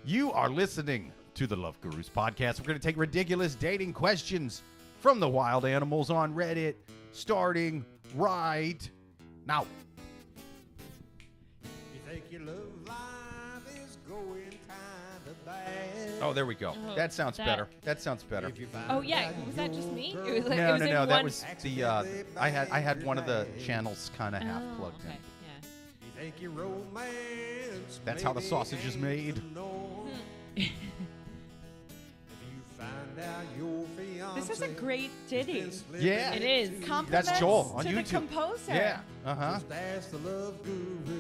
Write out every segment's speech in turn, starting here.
You are listening to the Love Gurus podcast. We're going to take ridiculous dating questions from the wild animals on Reddit, starting right now. You think your love life is going kind of bad? Oh, there we go. Oh, that sounds better. That sounds better. Oh yeah, was that just me? It was like, No, it was no, in no. one... That was the. I had one of the channels kind of half plugged okay. in. Yeah. You think your romance That's how the may sausage be is made. the norm? If you find out your fiance This is a great ditty. has been slipping Yeah. It is. into Compliments That's Joel on to YouTube. the composer. Yeah. Uh huh. Just ask the love gurus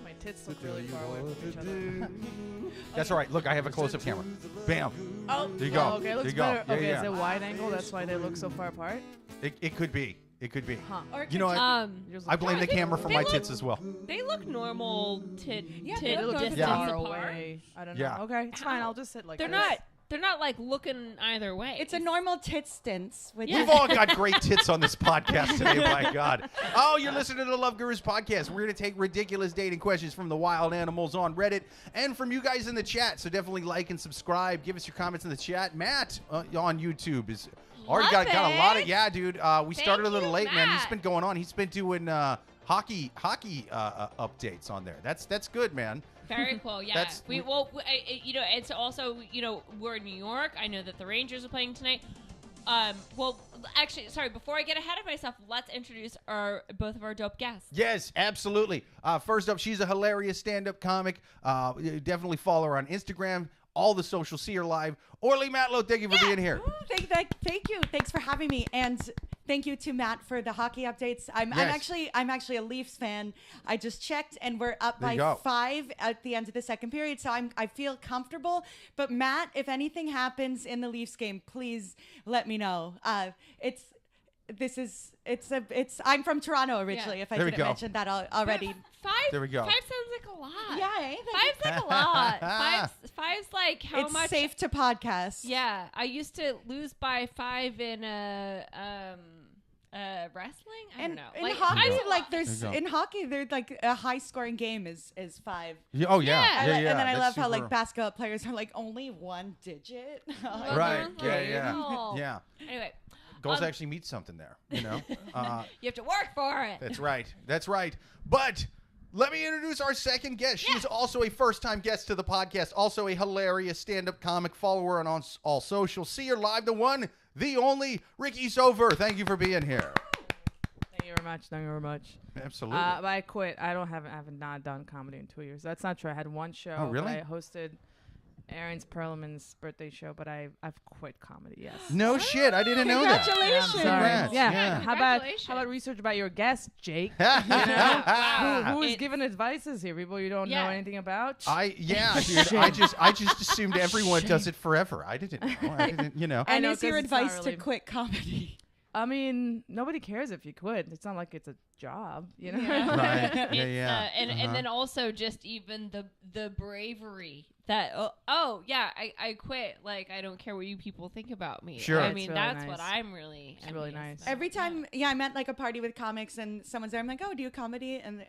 My tits to look tell really you far away what from to each other. do. That's all right. Look, I have a close-up camera. Bam. Oh, There you go. Okay, There it looks you go. better. Yeah, Okay, yeah. is it wide angle? That's why they look so far apart. It could be. It could be. Huh. Or it You know could what? Yours I look blame the they- camera for they my look- tits as well. They look normal Yeah, tit they look just Yeah. far distance apart. away. I don't know. Yeah. Okay, it's fine. Ow. I'll just sit like They're this. not. They're not like looking either way. It's a normal tit stance. With Yeah. We've all got great tits on this podcast today, my God. Oh, you're listening to the Love Gurus podcast. We're going to take ridiculous dating questions from the wild animals on Reddit and from you guys in the chat. So definitely like and subscribe. Give us your comments in the chat. Matt on YouTube is already Love got a lot of, it. yeah, dude. We started a little you, late, man. He's Matt. been going on. He's been doing hockey updates on there. That's good, man. Very cool. Yeah. That's- It's also, we're in New York. I know that the Rangers are playing tonight. Actually, sorry. Before I get ahead of myself, let's introduce both of our dope guests. Yes, absolutely. First up, she's a hilarious stand-up comic. Definitely follow her on Instagram. All the socials. See her live. Orli, Matlow, thank you for being here. Ooh, thank you. Thanks for having me, and thank you to Matt for the hockey updates. I'm actually a Leafs fan. I just checked, and we're up There you by go. 5 at the end of the second period. So I feel comfortable. But Matt, if anything happens in the Leafs game, please let me know. I'm from Toronto originally. Yeah. If I There we didn't go. mention that already. Five. There we go. 5 sounds like a lot. Yeah, eh? Five's like a lot. Five's like how It's much. safe to podcast. Yeah, I used to lose by 5 in wrestling. I don't And know. in Like, hockey, five's a like lot. there's There you go. in hockey, there's like a high scoring game is 5. Yeah, oh, yeah. Yeah. Yeah, And then I that's love how super- like basketball players are like only one digit. Right. Mhm. Yeah, yeah. Oh. Yeah. Anyway, Goals actually mean something there, you have to work for it. That's right. That's right. But let me introduce our second guest. She's also a first-time guest to the podcast, also a hilarious stand-up comic. Follow her on all socials. See her live, the one, the only, Ricki Sofer. Thank you for being here. Thank you very much. Thank you very much. Absolutely. But I quit. I have not done comedy in 2 years. That's not true. I had one show. Oh, really? I hosted Aaron's Perlman's birthday show, but I've quit comedy. Yes. No shit. I didn't know that. Congratulations. I'm sorry. Congrats. Yeah. Yeah. How about Congratulations. research about your guest, Jake? Wow. Who is It's- giving advices here? People you don't know Yeah. anything about? Dude. I just assumed everyone does it forever. I didn't know. I didn't. I And know, is your 'cause it's not advice really- to quit comedy? I mean, nobody cares if you quit. It's not like it's a job, you know? Yeah. Right. Yeah, It's, yeah. And then also just even the bravery that I quit. Like, I don't care what you people think about me. Sure. I It's mean, really that's nice. what I'm really. It's really envious nice. of. Every time, I'm at like a party with comics and someone's there. I'm like, oh, do you comedy? And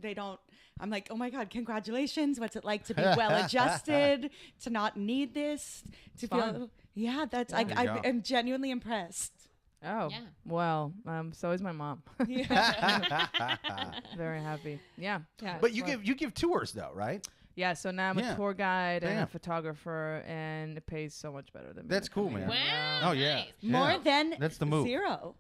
they don't. I'm like, oh my god, congratulations! What's it like to be well adjusted, to not need this, to It's fun. feel? Yeah, that's There you go. I am genuinely impressed. Oh, Yeah. well, so is my mom. Very happy. Yeah. But you give tours though, right? Yeah, so now I'm Yeah. a tour guide and Damn. a photographer, and it pays so much better than being That's a cool, comedian. man. Wow. Oh yeah. Nice. More Yeah. than That's the move. 0.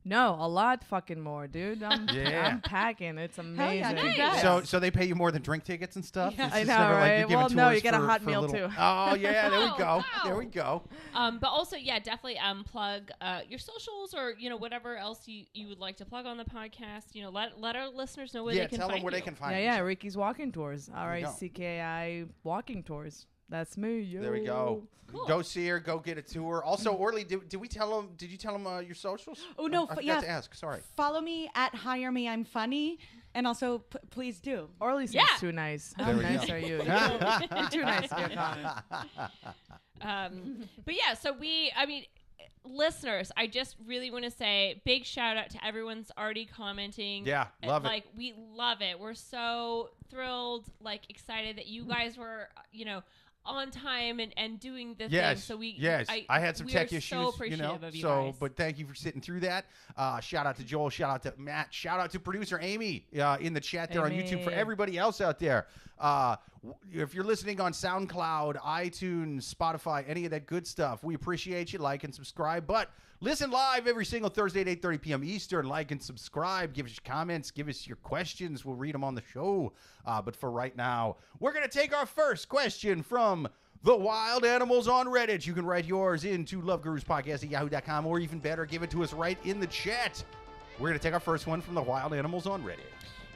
No, a lot fucking more, dude. I'm, Yeah. I'm packing. It's amazing. yeah, Nice. congrats. So they pay you more than drink tickets and stuff? Yeah. It's I just know, never like right? you're giving Well, no, tours you get a for- hot for meal, little- too. Oh yeah, there we Oh, go. wow. There we go. But also, yeah, definitely plug your socials or whatever else you would like to plug on the podcast. Let our listeners know where Yeah, they can tell find them where they you. can find Yeah, you. Ricki's Walking Tours. There you go. RICKI Walking Tours. That's me. Yo. There we go. Cool. Go see her. Go get a tour. Also, Orli, did we tell them? Did you tell them your socials? Oh, no, I forgot yeah. to ask. Sorry. Follow me at Hire Me I'm Funny, and also please do. Orli seems Yeah. too nice. How There we nice go. are you? You're too nice to be a comic. But yeah, so listeners, I just really want to say big shout out to everyone's already commenting. Yeah, love it. Like, we love it. We're so thrilled, like, excited that you guys were, on time and doing the thing. So I had some tech issues, so appreciative of you guys. but thank you for sitting through that. Shout out to Joel, shout out to Matt, shout out to producer Amy in the chat there on YouTube. For everybody else out there, if you're listening on SoundCloud, iTunes, Spotify, any of that good stuff, we appreciate you. Like and subscribe, but listen live every single Thursday at 8:30 p.m. Eastern. Like and subscribe. Give us your comments. Give us your questions. We'll read them on the show. But for right now, we're going to take our first question from the wild animals on Reddit. You can write yours into loveguruspodcast@yahoo.com, or even better, give it to us right in the chat. We're going to take our first one from the wild animals on Reddit.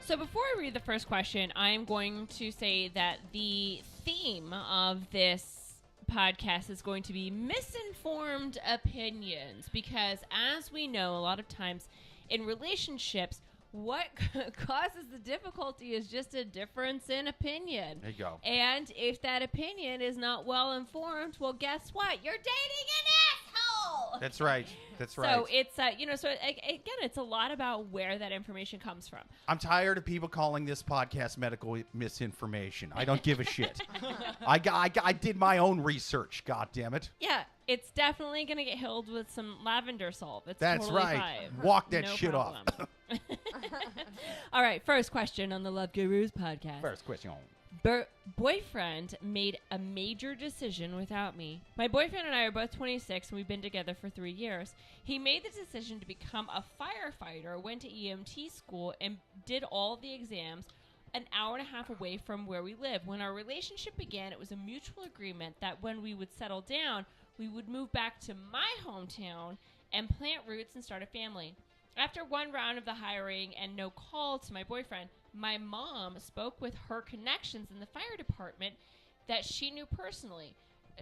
So before I read the first question, I'm going to say that the theme of this podcast is going to be misinformed opinions, because as we know, a lot of times in relationships, what causes the difficulty is just a difference in opinion. There you go. And if that opinion is not well informed, well, guess what? You're dating an asshole. That's right. That's right. So it's again, it's a lot about where that information comes from. I'm tired of people calling this podcast medical misinformation. I don't give a shit. I did my own research. God damn it. Yeah, it's definitely gonna get healed with some lavender salt. That's totally right. fine. Walk that No shit problem. off. All right, first question on the Love Gurus podcast. First question. Boyfriend made a major decision without me. My boyfriend and I are both 26, and we've been together for 3 years. He made the decision to become a firefighter, went to EMT school, and did all the exams an hour and a half away from where we live. When our relationship began, it was a mutual agreement that when we would settle down, we would move back to my hometown and plant roots and start a family. After one round of the hiring and no call to my boyfriend, my mom spoke with her connections in the fire department that she knew personally.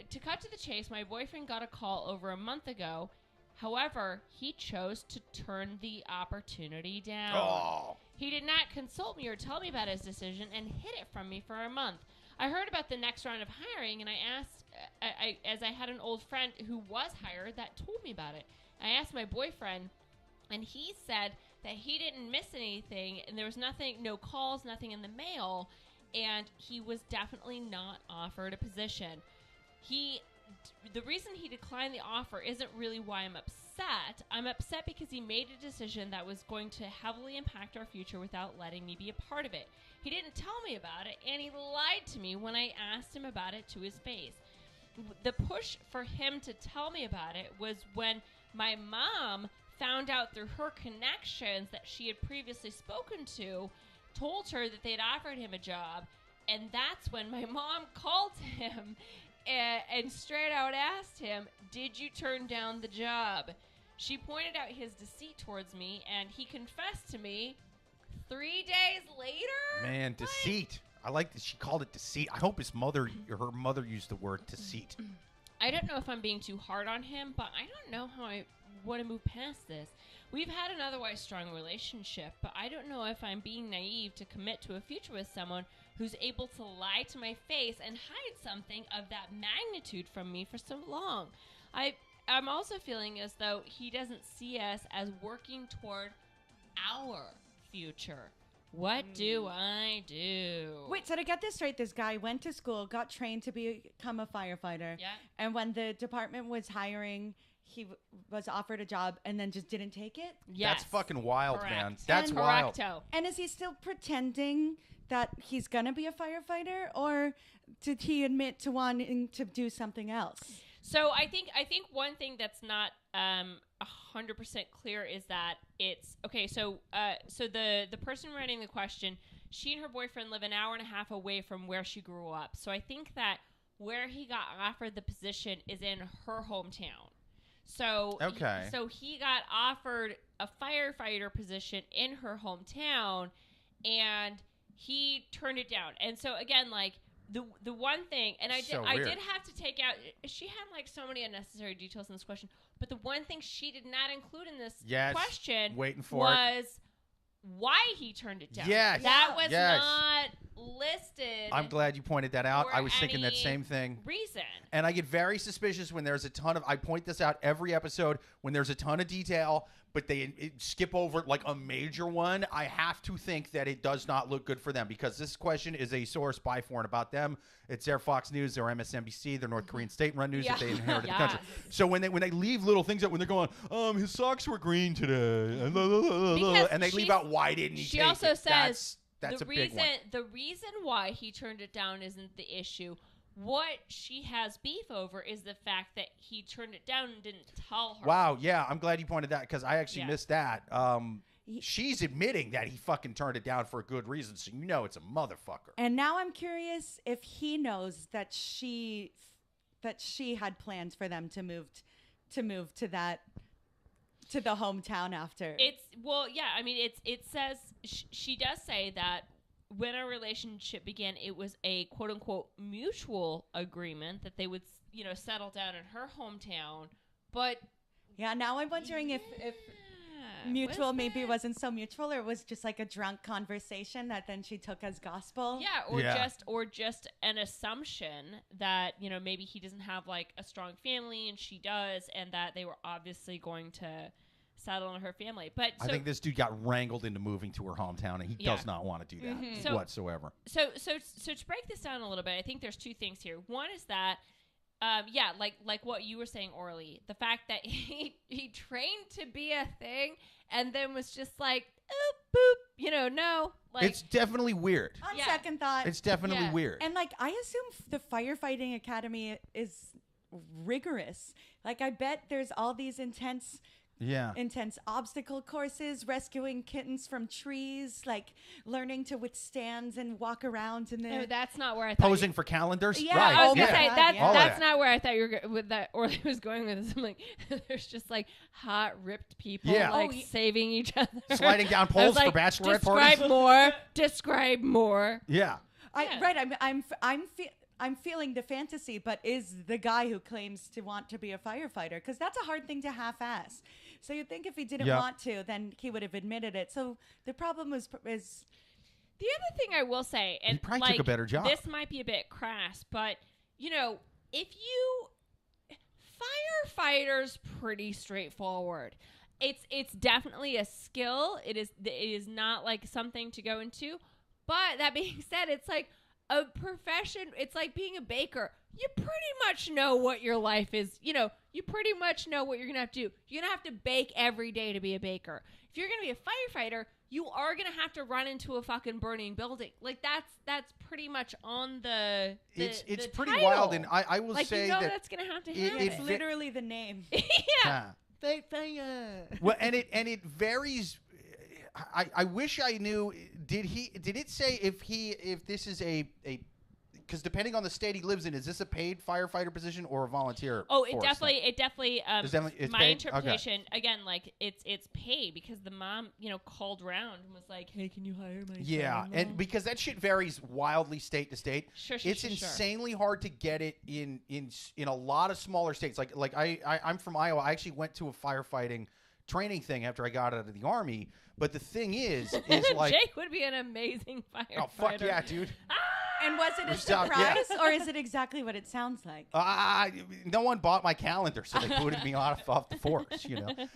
To cut to the chase, my boyfriend got a call over a month ago. However, he chose to turn the opportunity down. Oh. He did not consult me or tell me about his decision and hid it from me for a month. I heard about the next round of hiring, and I asked, as I had an old friend who was hired that told me about it. I asked my boyfriend, and he said that he didn't miss anything, and there was nothing, no calls, nothing in the mail, and he was definitely not offered a position. The reason he declined the offer isn't really why I'm upset. I'm upset because he made a decision that was going to heavily impact our future without letting me be a part of it. He didn't tell me about it, and he lied to me when I asked him about it to his face. The push for him to tell me about it was when my mom found out through her connections that she had previously spoken to, told her that they'd offered him a job, and that's when my mom called him and straight out asked him, "Did you turn down the job?" She pointed out his deceit towards me, and he confessed to me 3 days later. Man, deceit. I like that she called it deceit. I hope her mother used the word deceit. I don't know if I'm being too hard on him, but I don't know how I want to move past this. We've had an otherwise strong relationship, but I don't know if I'm being naive to commit to a future with someone who's able to lie to my face and hide something of that magnitude from me for so long. I'm also feeling as though he doesn't see us as working toward our future. What do I do? Wait, so to get this straight, this guy went to school, got trained to become a firefighter. Yeah. And when the department was hiring, he was offered a job and then just didn't take it? Yes. That's fucking wild, Correct. man. That's And- wild. Correcto. And is he still pretending that he's going to be a firefighter? Or did he admit to wanting to do something else? So I think one thing that's not 100% clear is that it's okay. So the person writing the question, she and her boyfriend live an hour and a half away from where she grew up. So I think that where he got offered the position is in her hometown. So Okay. So he got offered a firefighter position in her hometown, and he turned it down. And so again, like. The one thing, and I weird. did have to take out. She had like so many unnecessary details in this question, but the one thing she did not include in this question waiting for was why he turned it down. Yes. That was Yes. not listed. I'm glad you pointed that out. for I was thinking that any same thing. Reason. And I get very suspicious when there's a ton of, I point this out every episode, when there's a ton of detail, but they skip over like a major one. I have to think that it does not look good for them, because this question is a source by, for, and about them. It's their Fox News, their MSNBC, their North Korean state-run news that they inherited the country. So when they leave little things out, when they're going, his socks were green today, and they leave out, why didn't he take it? She also says that's a big one. The reason why he turned it down isn't the issue. What she has beef over is the fact that he turned it down and didn't tell her. Wow, yeah, I'm glad you pointed that, because I actually missed that. She's admitting that he fucking turned it down for a good reason, so you know it's a motherfucker. And now I'm curious if he knows that she had plans for them to move to the hometown after. It says she does say that when our relationship began, it was a quote unquote mutual agreement that they would, settle down in her hometown. But yeah, now I'm wondering if mutual maybe wasn't so mutual, or it was just like a drunk conversation that then she took as gospel. Yeah, or just an assumption that, maybe he doesn't have like a strong family and she does, and that they were obviously going to settle on her family. But I think this dude got wrangled into moving to her hometown, and he does not want to do that whatsoever. So to break this down a little bit, I think there's two things here. One is that like what you were saying, Orli, the fact that he trained to be a thing and then was just like, boop, no. Like, it's definitely weird. On second thought. It's definitely weird. And like, I assume the firefighting academy is rigorous. Like, I bet there's all these intense obstacle courses, rescuing kittens from trees, like learning to withstand and walk around in the. No, that's not where I thought. Posing for calendars. Yeah, right. I was gonna say that's that. not where I thought you were with that. Orli was going with this. I'm like, there's just like hot, ripped people, saving each other, sliding down poles for bachelorette parties. Describe more. Yeah. I'm feeling the fantasy, but is the guy who claims to want to be a firefighter, because that's a hard thing to half-ass. So you'd think if he didn't want to, then he would have admitted it. So the problem is the other thing I will say, and he probably took a better job. This might be a bit crass, but if you firefighters, pretty straightforward. It's definitely a skill. It is not like something to go into. But that being said, it's like a profession. It's like being a baker. You pretty much know what your life is. You pretty much know what you're going to have to do. You're going to have to bake every day to be a baker. If you're going to be a firefighter, you are going to have to run into a fucking burning building. Like, that's pretty much on the It's pretty title. wild, and I will say that that's going to have to happen. it's literally the name. Yeah. Well, and it varies. I wish I knew. Did it say if this is a because depending on the state he lives in, is this a paid firefighter position or a volunteer? Oh, force it definitely. It's my paid? interpretation again, like it's paid, because the mom, called around and was like, "Hey, can you hire my son-in-law?" And because that shit varies wildly state to state. Sure, it's insanely hard to get it in a lot of smaller states. Like I'm from Iowa. I actually went to a firefighting training thing after I got out of the Army. But the thing is like Jake would be an amazing firefighter. Oh fuck yeah, dude. And was it a surprise, or is it exactly what it sounds like? No one bought my calendar, so they booted me off the force.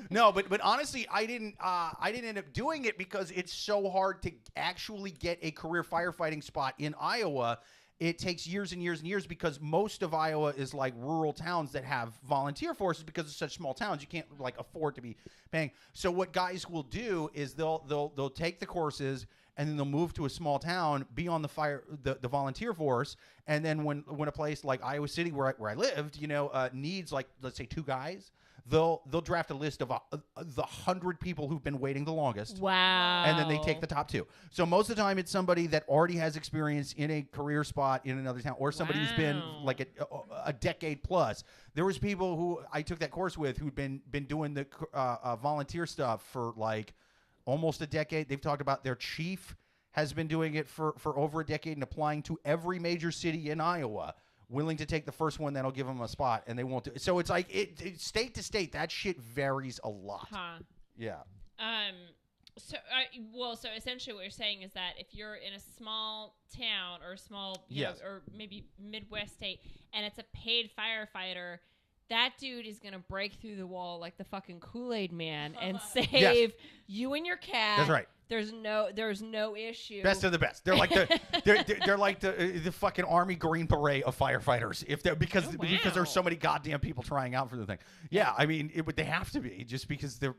No, but honestly, I didn't end up doing it because it's so hard to actually get a career firefighting spot in Iowa. It takes years and years and years, because most of Iowa is like rural towns that have volunteer forces, because it's such small towns. You can't like afford to be paying. So what guys will do is they'll take the courses, and then they'll move to a small town, be on the volunteer force, and then when a place like Iowa City, where I lived, needs like, let's say 2 guys, they'll draft a list of the 100 people who've been waiting the longest. Wow. And then they take the top 2. So most of the time it's somebody that already has experience in a career spot in another town, or somebody who's been like a decade plus. There was people who I took that course with who'd been doing the volunteer stuff for like almost a decade. They've talked about their chief has been doing it for over a decade and applying to every major city in Iowa, willing to take the first one that'll give them a spot, and they won't do it. So it's like it state to state, that shit varies a lot. Huh. Yeah. So essentially what you're saying is that if you're in a small town or a small, you know, or maybe Midwest state, and it's a paid firefighter, that dude is going to break through the wall like the fucking Kool-Aid man and save you and your cat. That's right. There's no issue. Best of the best. They're like they're like the fucking Army Green Beret of firefighters. If they're because there's so many goddamn people trying out for the thing. Yeah, I mean they have to be just because the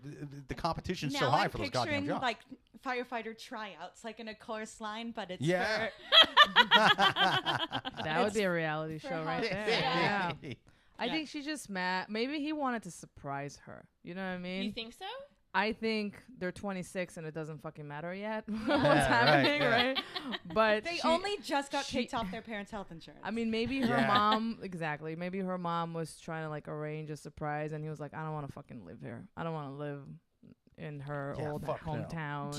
competition's so high for those goddamn jobs. Like firefighter tryouts, like in a chorus line, but it's that would be a reality show right there. Yeah. I think she's just mad. Maybe he wanted to surprise her. You know what I mean? You think so? I think they're 26 and it doesn't fucking matter yet what's happening, right? But they only just got kicked off their parents' health insurance. I mean, maybe her mom, maybe her mom was trying to like arrange a surprise and he was like, I don't want to fucking live here. I don't want to live in her old hometown.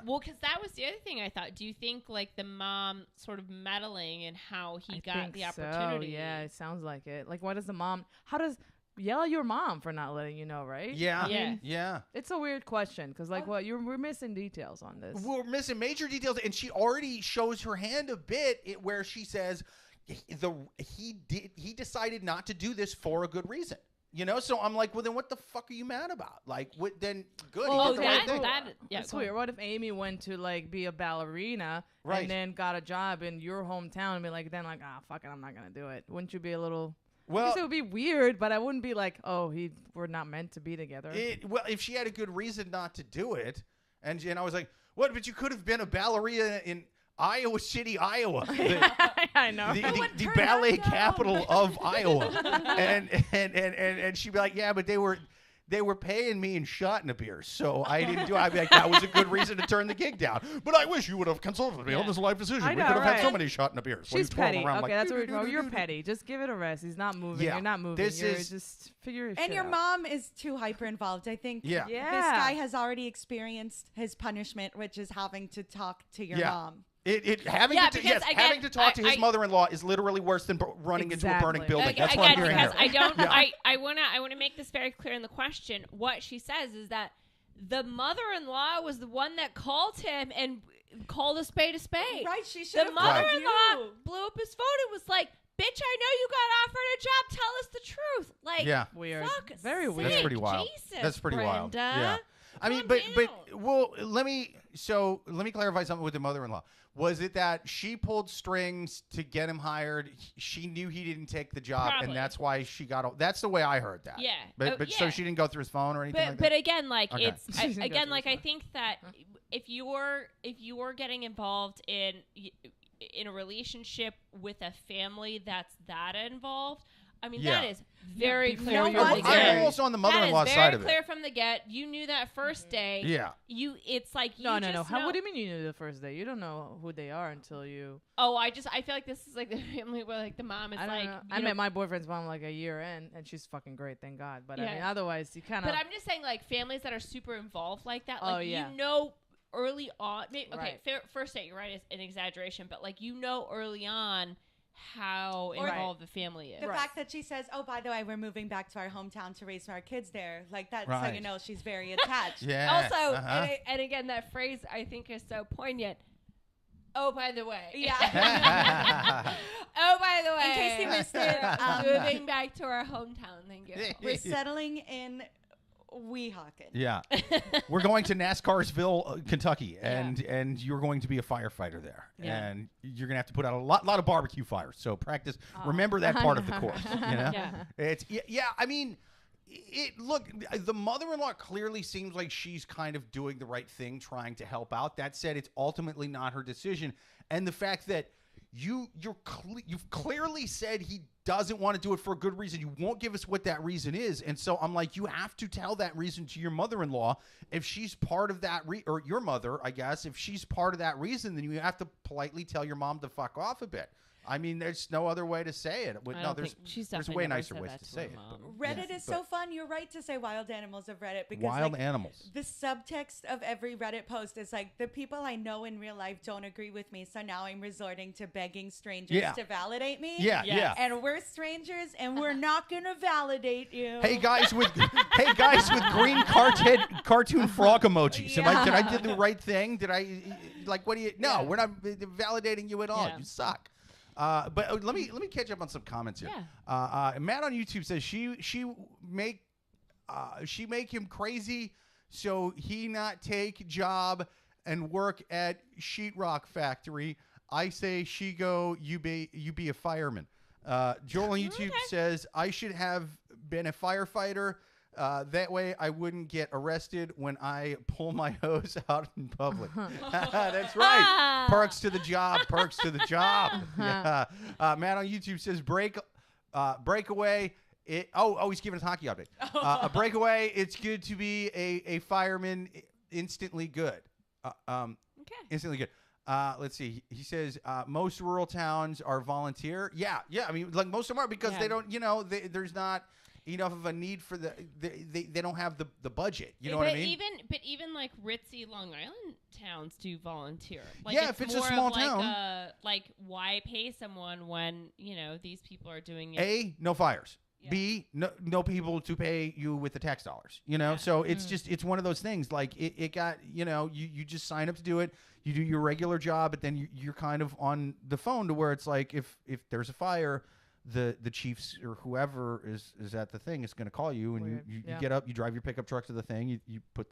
Well, because that was the other thing I thought. Do you think like the mom sort of meddling in how he got the opportunity? Yeah, it sounds like it. Like, what does the mom, yell at your mom for not letting you know, right? Yeah. It's a weird question because, like, we're missing details on this. We're missing major details, and she already shows her hand a bit where she says he decided not to do this for a good reason. You know, so I'm like, well, then what the fuck are you mad about? Like, what? Then good. Well, that's weird. What if Amy went to like be a ballerina and then got a job in your hometown and be like, then like, fuck it, I'm not gonna do it. Wouldn't you be a little? Well, I guess it would be weird, but I wouldn't be like, we're not meant to be together. Well, if she had a good reason not to do it, and I was like, what? But you could have been a ballerina in Iowa City, Iowa. I know. The ballet capital of Iowa. and she'd be like, yeah, but they were paying me in shot in a beer, so I didn't do it. I'd be like, that was a good reason to turn the gig down. But I wish you would have consulted me on this life decision. We could have had so many shot in a beers. She's petty. Okay, that's what you're petty. Just give it a rest. He's not moving. Yeah. You're not moving. Just figure your shit out. And your mom is too hyper involved. I think this guy has already experienced his punishment, which is having to talk to your mom. Having to talk to his mother-in-law is literally worse than running into a burning building. That's what I'm hearing here. I want to make this very clear in the question. What she says is that the mother-in-law was the one that called him and called a spade a spade. Right, she should have. The mother-in-law blew up his phone and was like, "Bitch, I know you got offered a job. Tell us the truth." Like, weird, very weird. That's pretty wild. Jesus, That's pretty wild. Yeah. I mean, but let me clarify something with the mother-in-law. Was it that she pulled strings to get him hired? She knew he didn't take the job, and that's why she got. That's the way I heard that. Yeah, but so she didn't go through his phone or anything. But again, like I think that if you're getting involved in a relationship with a family that's that involved. I mean, that is very clear. I'm almost on the mother-in-law side of it. Very clear from the get. You knew that first day. Yeah. It's like no. What do you mean you knew the first day? You don't know who they are until you. Oh, I feel like this is like the family where like the mom is like. I met my boyfriend's mom like a year in, and she's fucking great, thank God. But I mean, otherwise you kind of. But I'm just saying, like families that are super involved like that, like you know. Early on, first date, you're right, is an exaggeration, but like early on how involved the family is. The fact that she says, "Oh, by the way, we're moving back to our hometown to raise our kids there," like that's how you know she's very attached. Also, and again, that phrase I think is so poignant. Oh, by the way. Yeah. Oh, by the way. In case you missed it, moving back to our hometown. Thank you. We're settling in. Weehawken. Yeah. We're going to NASCARsville, Kentucky, and you're going to be a firefighter there. Yeah. And you're going to have to put out a lot of barbecue fires. So practice. Remember that part of the course. You know? It's I mean, look, the mother-in-law clearly seems like she's kind of doing the right thing, trying to help out. That said, it's ultimately not her decision. And the fact that you've clearly said he doesn't want to do it for a good reason. You won't give us what that reason is. And so I'm like, you have to tell that reason to your mother-in-law. If she's part of that, or your mother, I guess, if she's part of that reason, then you have to politely tell your mom to fuck off a bit. I mean, there's no other way to say it. There's way nicer ways to say it. Reddit is so fun. You're right to say wild animals of Reddit because wild animals. The subtext of every Reddit post is like the people I know in real life don't agree with me, so now I'm resorting to begging strangers to validate me. Yeah. And we're strangers, and we're not gonna validate you. Hey guys with green cartoon frog emojis. Did I do the right thing? Did I what do you? No, we're not validating you at all. You suck. But let me catch up on some comments here. Matt on YouTube says she make him crazy so he not take job and work at sheetrock factory. I say she go, you be a fireman. Joel on YouTube says I should have been a firefighter. That way I wouldn't get arrested when I pull my hose out in public. That's right. Perks to the job. Perks to the job. Yeah. Matt on YouTube says breakaway. He's giving us hockey update. A breakaway. It's good to be a fireman. Instantly good. Instantly good. Let's see. He says most rural towns are volunteer. Yeah. I mean, like most of them are because they don't. There's not enough of a need for they don't have the budget. You know what I mean? Even like ritzy Long Island towns do volunteer. If it's a small town. Why pay someone when these people are doing it? A, no fires. Yeah. B, no people to pay you with the tax dollars. So it's one of those things. Like it got you just sign up to do it. You do your regular job, but then you're kind of on the phone to where it's like if there's a fire, the chiefs or whoever is at the thing is going to call you, and you get up, you drive your pickup truck to the thing, you put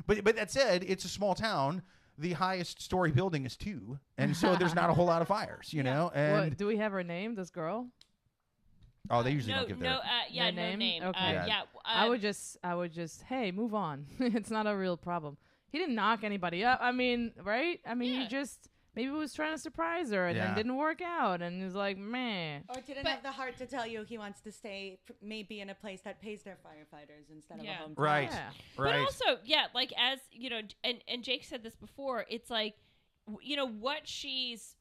but that said, it's a small town. The highest story building is 2, and so there's not a whole lot of fires, And what, do we have her name? This girl? Oh, they usually don't give their name. Okay. I would just, hey, move on. It's not a real problem. He didn't knock anybody up. I mean, right? I mean, he just maybe was trying to surprise her and then didn't work out, and he was like, meh. Or didn't have the heart to tell you he wants to stay maybe in a place that pays their firefighters instead of a home. Right. Yeah. Right. But also, like as and Jake said this before, it's like what she's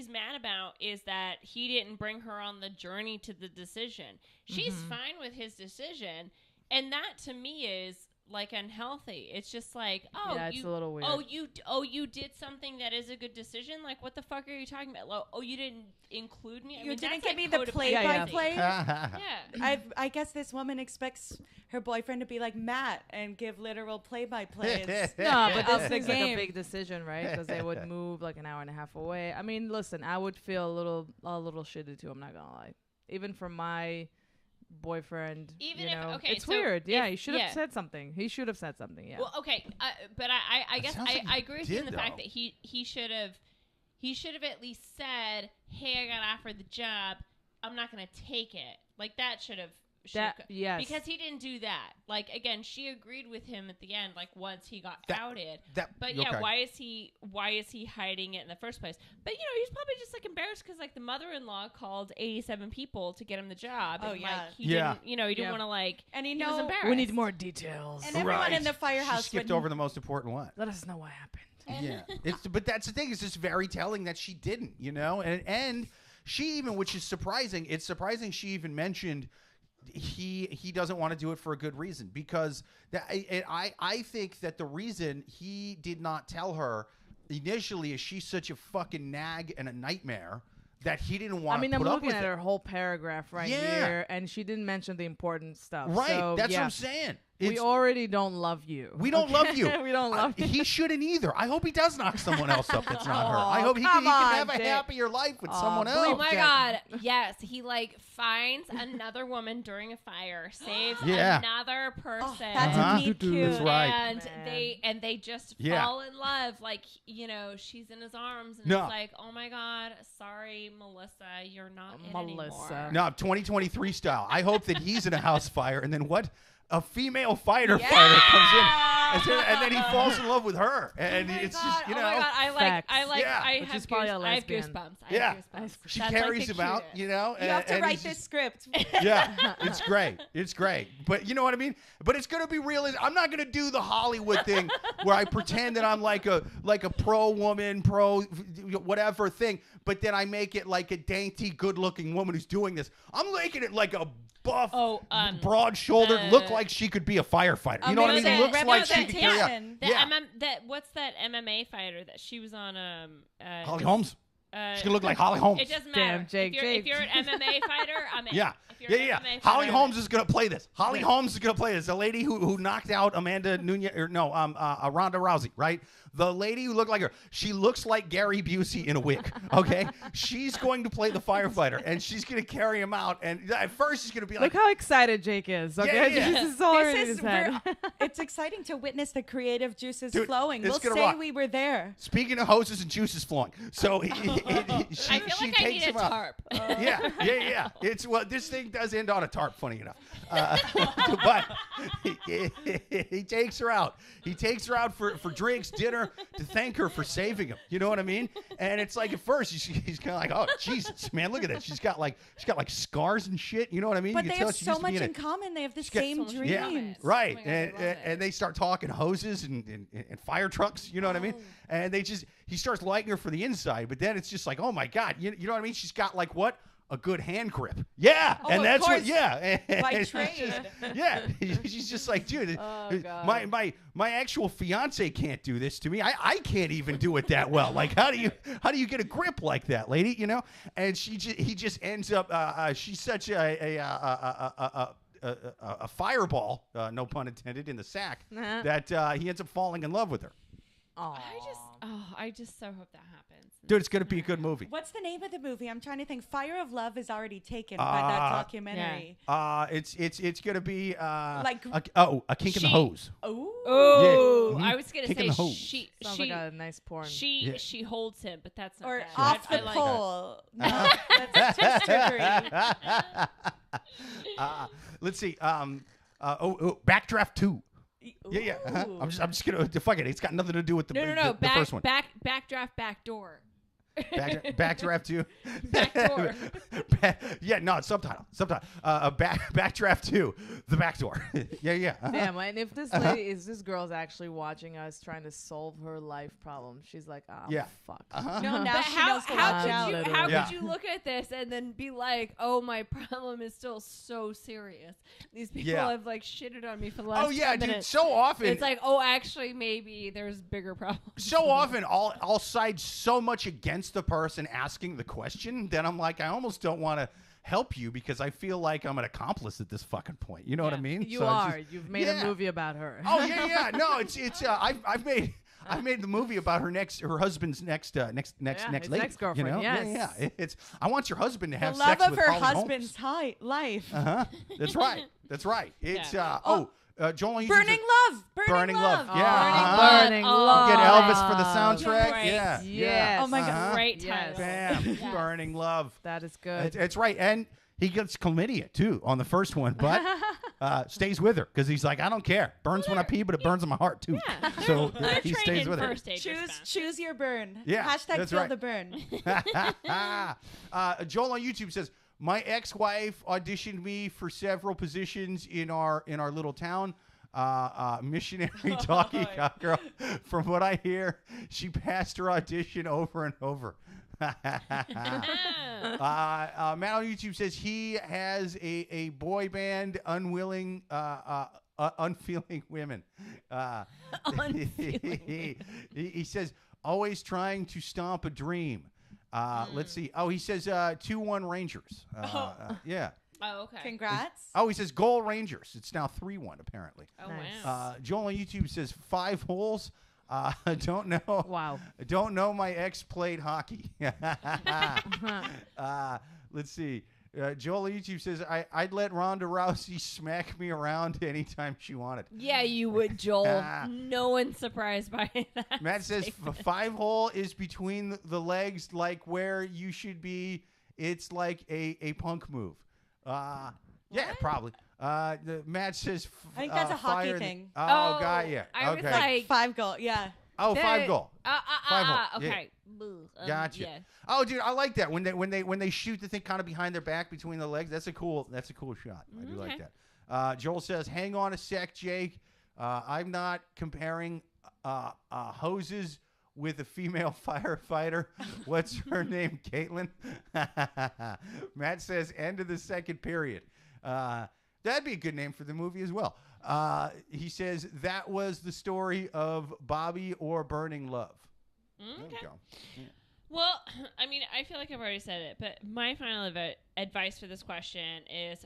mad about is that he didn't bring her on the journey to the decision. She's fine with his decision, and that to me is like unhealthy. It's just like, it's a little weird. You did something that is a good decision. Like, what the fuck are you talking about? You didn't include me. You didn't give me the play-by-play. I guess this woman expects her boyfriend to be like Matt and give literal play-by-plays. No, but this is like a big decision, right? Because they would move like an hour and a half away. I mean, listen, I would feel a little shitty too. I'm not gonna lie. Even for my boyfriend, it's weird. He should have said something. Yeah. Well, okay, but I guess I agree with you in the fact that he should have at least said, "Hey, I got offered the job. I'm not going to take it." Like that should have. Yes. Because he didn't do that. Like again, she agreed with him at the end. Like once he got outed. Why is he hiding it in the first place? But he's probably just like embarrassed because like the mother-in-law called 87 people to get him the job. Oh and, yeah. He didn't want to like. And he was embarrassed. We need more details. And everyone in the firehouse she skipped over the most important one. Let us know what happened. Yeah. But that's the thing. It's just very telling that she didn't. And she even, which is surprising. It's surprising she even mentioned. He doesn't want to do it for a good reason because I think that the reason he did not tell her initially is she's such a fucking nag and a nightmare that he didn't want to put up with it. I'm looking at her whole paragraph here, and she didn't mention the important stuff. Right, so, that's what I'm saying. We already don't love you. We don't love you. We don't love you. He shouldn't either. I hope he does knock someone else up that's not her. I hope he can have a happier life with someone else. Oh my God. Yes. He finds another woman during a fire, saves another person. That's a meet cute. That's right. And they just fall in love. Like, she's in his arms and it's like, oh my God, sorry, Melissa, you're not in anymore. No, 2023 style. I hope that he's in a house fire and then what? a female fighter comes in, and then he falls in love with her, and it's just Oh my God, I have goosebumps. She carries him out, You have to write this script. Yeah, it's great. But you know what I mean? But it's gonna be real. I'm not gonna do the Hollywood thing where I pretend that I'm like a pro woman, pro whatever thing, but then I make it like a dainty, good-looking woman who's doing this. I'm making it like a buff, broad-shouldered, look like she could be a firefighter. You know what I mean? Looks like she could carry out. What's that MMA fighter that she was on? Holly Holmes. She could look like Holly Holmes. It doesn't matter. Jake. If you're an MMA fighter, I'm in. Yeah. Holly Holmes is gonna play this. Holmes is gonna play this. The lady who knocked out Ronda Rousey, right? The lady who looked like her. She looks like Gary Busey in a wig. Okay, she's going to play the firefighter, and she's gonna carry him out. And at first, she's gonna be like, "Look how excited Jake is." Okay, this is all in his head. It's exciting to witness the creative juices flowing. We'll say we were there. Speaking of hoses and juices flowing, so I feel like I need a tarp. Yeah. It's this thing does end on a tarp, funny enough. But he takes her out. He takes her out for drinks, dinner, to thank her for saving him. You know what I mean? And it's like at first he's kind of like, oh Jesus, man, look at that. She's got like scars and shit. You know what I mean? But they have so much in common. They have the same dreams. Yeah, right. And they start talking hoses and fire trucks. You know what I mean? And he starts liking her for the inside, but then it's just like, oh my God, you know what I mean? She's got like what? A good hand grip. Yeah. And that's what, By trade. She's just like, dude, my actual fiance can't do this to me. I can't even do it that well. Like, how do you get a grip like that, lady? You know? And he just ends up, she's such a fireball, no pun intended, in the sack, that he ends up falling in love with her. I just so hope that happens. Dude, it's going to be a good movie. What's the name of the movie? I'm trying to think. Fire of Love is already taken by that documentary. It's going to be like a kink in the hose. Oh, I was going to say she sounds like a nice porn. She holds him, but that's not or bad. off the pole. No, that's too slippery. Let's see. Backdraft 2. Yeah. I'm just gonna fuck it. It's got nothing to do with the first one. Backdraft, backdoor. Backdraft 2. Backdoor. It's subtitle. Backdraft 2. The backdoor. Yeah. Damn, and if this lady is this girl's actually watching us trying to solve her life problem, she's like, fuck. No, now she knows to watch out. How could you look at this and then be like, oh, my problem is still so serious. These people have like shitted on me for the last 10 minutes. Dude, so often it's like, oh, actually, maybe there's bigger problems. So often I'll side so much against the person asking the question that I'm like, I almost don't want to help you because I feel like I'm an accomplice at this fucking point. You know what I mean? You are. You've made a movie about her. Oh yeah. No, it's I've made the movie about her husband's next lady. Ex-girlfriend. You know? Yes. Yeah. It's I want your husband to have the love sex of with her Holly husband's life. That's right. It's Joel on YouTube Burning Love. Burning Love. Yeah. Burning Love. Get Elvis for the soundtrack. Right. Yeah. Yes. Oh my God. Great title. Bam. Yes. Burning Love. That is good. It's right. And he gets chlamydia too on the first one, but stays with her because he's like, I don't care. Burns when I pee, but it burns in my heart too. Yeah. So he stays with her. Choose your burn. Yeah. Hashtag feel the burn. Joel on YouTube says, my ex-wife auditioned me for several positions in our little town. Missionary talkie cock girl. From what I hear, she passed her audition over and over. Matt on YouTube says he has a boy band, unfeeling women. He says always trying to stomp a dream. Let's see. Oh, he says 2-1 Rangers. Yeah. Oh, okay. Congrats. Oh, he says goal Rangers. It's now 3-1 apparently. Oh, nice. wow. Joel on YouTube says 5 holes. Don't know. Wow. Don't know my ex played hockey. Let's see. Joel on YouTube says I'd let Ronda Rousey smack me around anytime she wanted. Yeah, you would, Joel. No one's surprised by that. Matt says 5 hole is between the legs, like where you should be. It's like a punk move. Yeah, probably. The Matt says. I think that's a hockey thing. Oh, got you. I was Okay. like 5 goal. Yeah. Oh, 5 goal. 5 goal. Okay. Yeah. Gotcha. Yeah. Oh, dude, I like that when they shoot the thing kind of behind their back between the legs. That's a cool shot. I do like that. Joel says, "Hang on a sec, Jake. I'm not comparing hoses with a female firefighter. What's her name, Caitlin?" Matt says, "End of the second period." That'd be a good name for the movie as well. He says, "That was the story of Bobby or Burning Love." Okay. There we go. Yeah. Well, I mean, I feel like I've already said it, but my final advice for this question is,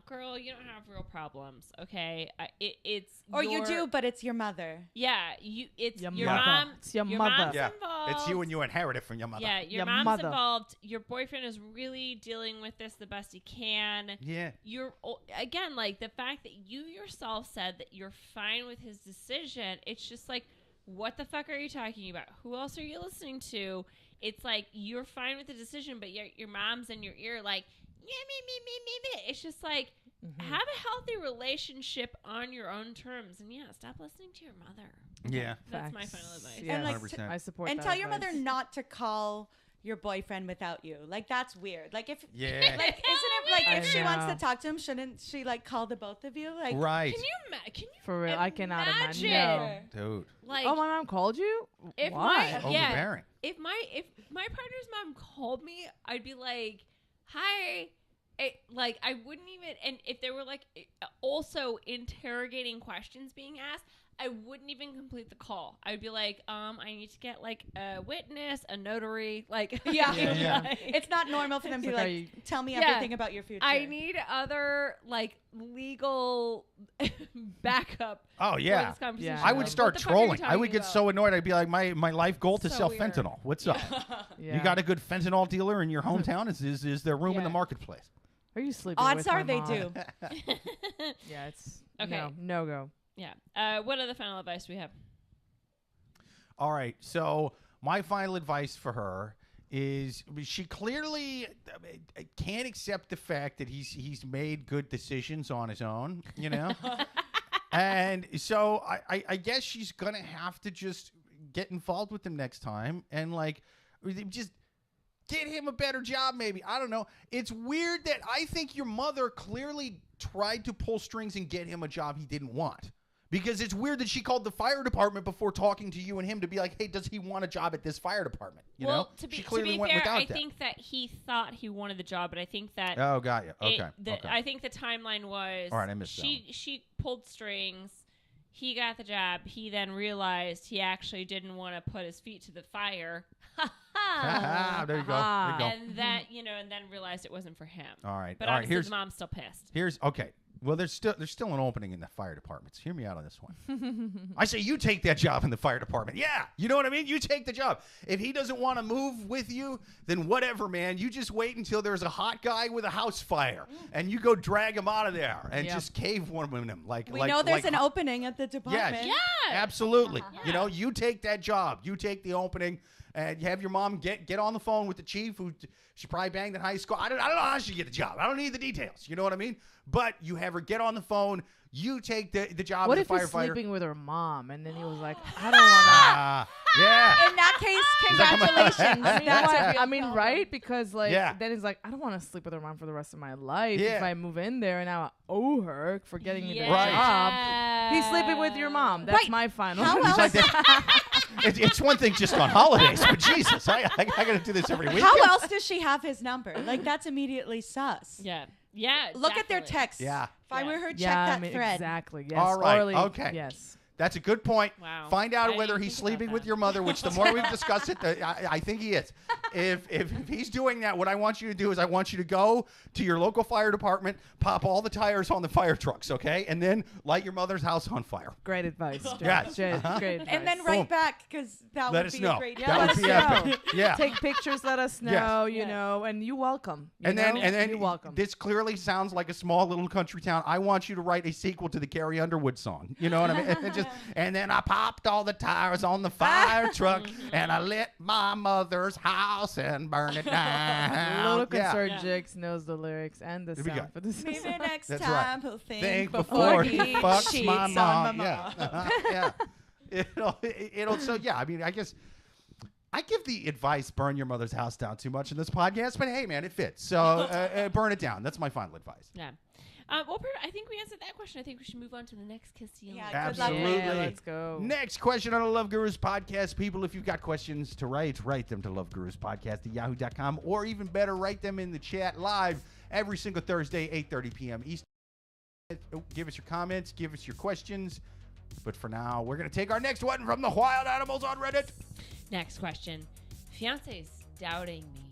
girl, you don't have real problems, okay? It's or you do, but it's your mother. Yeah, it's your your mother. mom. It's your your mother. mom's Yeah, involved. it's you and you inherit it from your mother. Yeah, your mom's involved. Your boyfriend is really dealing with this the best he can. Yeah. You're again, like the fact that you yourself said that you're fine with his decision. It's just like, what the fuck are you talking about? Who else are you listening to? It's like you're fine with the decision, but your mom's in your ear like, yeah, me. It's just like, have a healthy relationship on your own terms. And yeah, stop listening to your mother. Yeah. That's my final advice. Yeah, And like 100%. I support and that tell your advice. mother not to call your boyfriend without you. Like that's weird. Like if Yeah. like isn't it like if I she wants know. to talk to him, shouldn't she like call the both of you? Like Right. Can you For real, I cannot imagine. imagine? Dude. Like, Oh, my mom called you? If Why? my- Yeah. Overbearing. if my partner's mom called me, I'd be like, hi. Like, I wouldn't even, and if there were like also interrogating questions being asked, I wouldn't even complete the call. I'd be like, I need to get like a witness, a notary, like, yeah. Yeah. like, It's not normal for them to It's be like, like, tell me Yeah. everything about your future. I need other like legal backup. Oh, for yeah. this conversation. Yeah. I would What start the fuck are you trolling. I talking would get about? so annoyed. I'd be like, my life goal to So sell weird. fentanyl. What's up? Yeah. You got a good fentanyl dealer in your hometown? Is there room in the Yeah. marketplace? Are you sleeping Odds with are my they mom? do. Yeah, it's Okay. no go. Yeah. What other final advice do we have? All right. So my final advice for her is she clearly can't accept the fact that he's made good decisions on his own, you know? And so I guess she's going to have to just get involved with him next time and like just get him a better job maybe. I don't know. It's weird that I think your mother clearly tried to pull strings and get him a job he didn't want. Because it's weird that she called the fire department before talking to you and him to be like, hey, does he want a job at this fire department? You know? To be, She to clearly be went fair, without I that. think that he thought he wanted the job, but I think that Oh, got you. Okay. okay. I think the timeline was All right, I missed that she pulled strings. He got the job. He then realized he actually didn't want to put his feet to the fire. There you go. There you go. And that, and then realized it wasn't for him. All right. But All right. obviously his mom's still pissed. Okay. Well, there's still an opening in the fire departments. Hear me out on this one. I say you take that job in the fire department. Yeah, you know what I mean? You take the job. If he doesn't want to move with you, then whatever, man. You just wait until there's a hot guy with a house fire, and you go drag him out of there and just cave one of them. We know there's an opening at the department. Yes, absolutely. You know, you take that job. You take the opening. And you have your mom get on the phone with the chief who she probably banged in high school. I don't know how she get the job. I don't need the details. You know what I mean? But you have her get on the phone. You take the job What as if a he's firefighter. sleeping with her mom and then he was like, I don't want to. Yeah. In that case, like, I'm a- congratulations. That's a real I mean, problem. right? Because like Yeah. then he's like, I don't want to sleep with her mom for the rest of my life. Yeah. If I move in there and now I owe her for getting me the Right. job. He's sleeping with your mom. That's Right. my final. How It's else? like that. It's one thing just on holidays, but Jesus, I got to do this every week. How else does she have his number? Like that's immediately sus. Yeah. Yeah. Look at their definitely. texts. Yeah. If I were her, check Yeah, that I mean, thread. exactly. Yes. All right, Orli, okay. Yes. That's a good point. Wow. Find I out didn't whether even he's think about sleeping with that. your mother, which the more we've discussed it, I think he is. If he's doing that, what I want you to do is I want you to go to your local fire department, pop all the tires on the fire trucks, okay? And then light your mother's house on fire. Great advice. Jay. Yes. Jay, Uh-huh. Great advice. And then Boom. write back because that Let would us be know. a great. Yeah, That let would us be know. epic. Yeah. Take pictures. Let us know. Yes. You know, and you welcome. You And then know? You're welcome. this clearly sounds like a small little country town. I want you to write a sequel to the Carrie Underwood song. You know what I mean? And just And then I popped all the tires on the fire truck, and I lit my mother's house and burned it down. Little concerned Jix knows the lyrics and the sound for this. Maybe next That's time right. he'll Think before he he fucks cheats my on mom. my Yeah. Yeah. So yeah, I mean, I guess I give the advice, burn your mother's house down too much in this podcast, but hey, man, it fits. So burn it down. That's my final advice. Yeah. Well, I think we answered that question. I think we should move on to the next Kissy. Yeah, absolutely. Yeah, let's go. Next question on the Love Gurus podcast. People, if you've got questions to write them to loveguruspodcast@yahoo.com, or even better, write them in the chat live every single Thursday, 8:30 p.m. Eastern. Give us your comments. Give us your questions. But for now, we're going to take our next one from the wild animals on Reddit. Next question. Fiance's doubting me.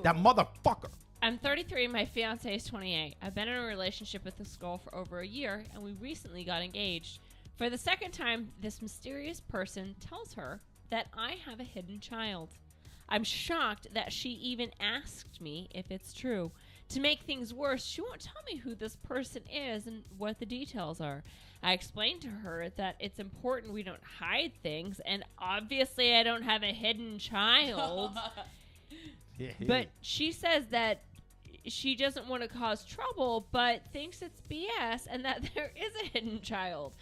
That motherfucker. I'm 33 and my fiance is 28. I've been in a relationship with this girl for over a year, and we recently got engaged. For the second time, this mysterious person tells her that I have a hidden child. I'm shocked that she even asked me if it's true. To make things worse, she won't tell me who this person is and what the details are. I explained to her that it's important we don't hide things, and obviously I don't have a hidden child. But she says that she doesn't want to cause trouble, but thinks it's BS and that there is a hidden child.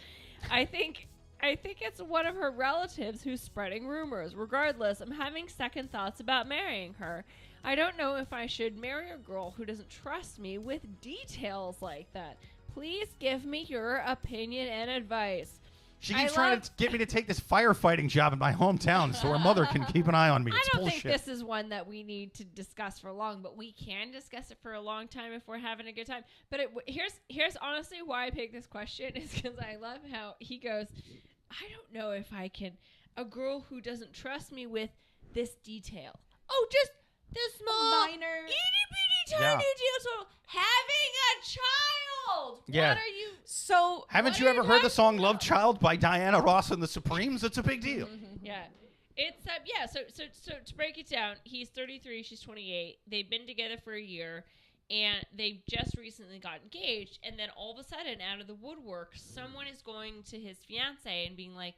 I think it's one of her relatives who's spreading rumors. Regardless, I'm having second thoughts about marrying her. I don't know if I should marry a girl who doesn't trust me with details like that. Please give me your opinion and advice. She keeps trying to get me to take this firefighting job in my hometown so her mother can keep an eye on me. It's I don't bullshit. think this is one that we need to discuss for long, but we can discuss it for a long time if we're having a good time. But here's honestly why I picked this question is because I love how he goes, I don't know if I can, a girl who doesn't trust me with this detail. Oh, just this small, minor, itty-bitty tiny deal. So having a child. Yeah. What are you? So haven't you ever heard the song "Love Child" by Diana Ross and the Supremes? It's a big deal. Yeah. It's so to break it down, he's 33, she's 28. They've been together for a year, and they just recently got engaged. And then all of a sudden, out of the woodwork, someone is going to his fiance and being like,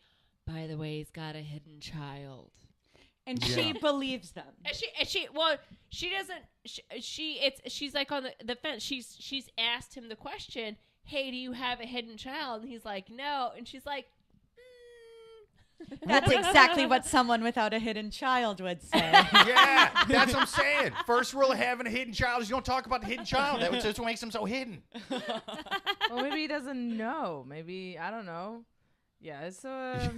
"By the way, he's got a hidden child." And she believes them. She doesn't. She's like on the fence. She's asked him the question, "Hey, do you have a hidden child?" And he's like, "No." And she's like, That's exactly what someone without a hidden child would say. Yeah, that's what I'm saying. First rule of having a hidden child is you don't talk about the hidden child. That's what makes him so hidden. Well, maybe he doesn't know. Maybe, I don't know. Yeah, it's the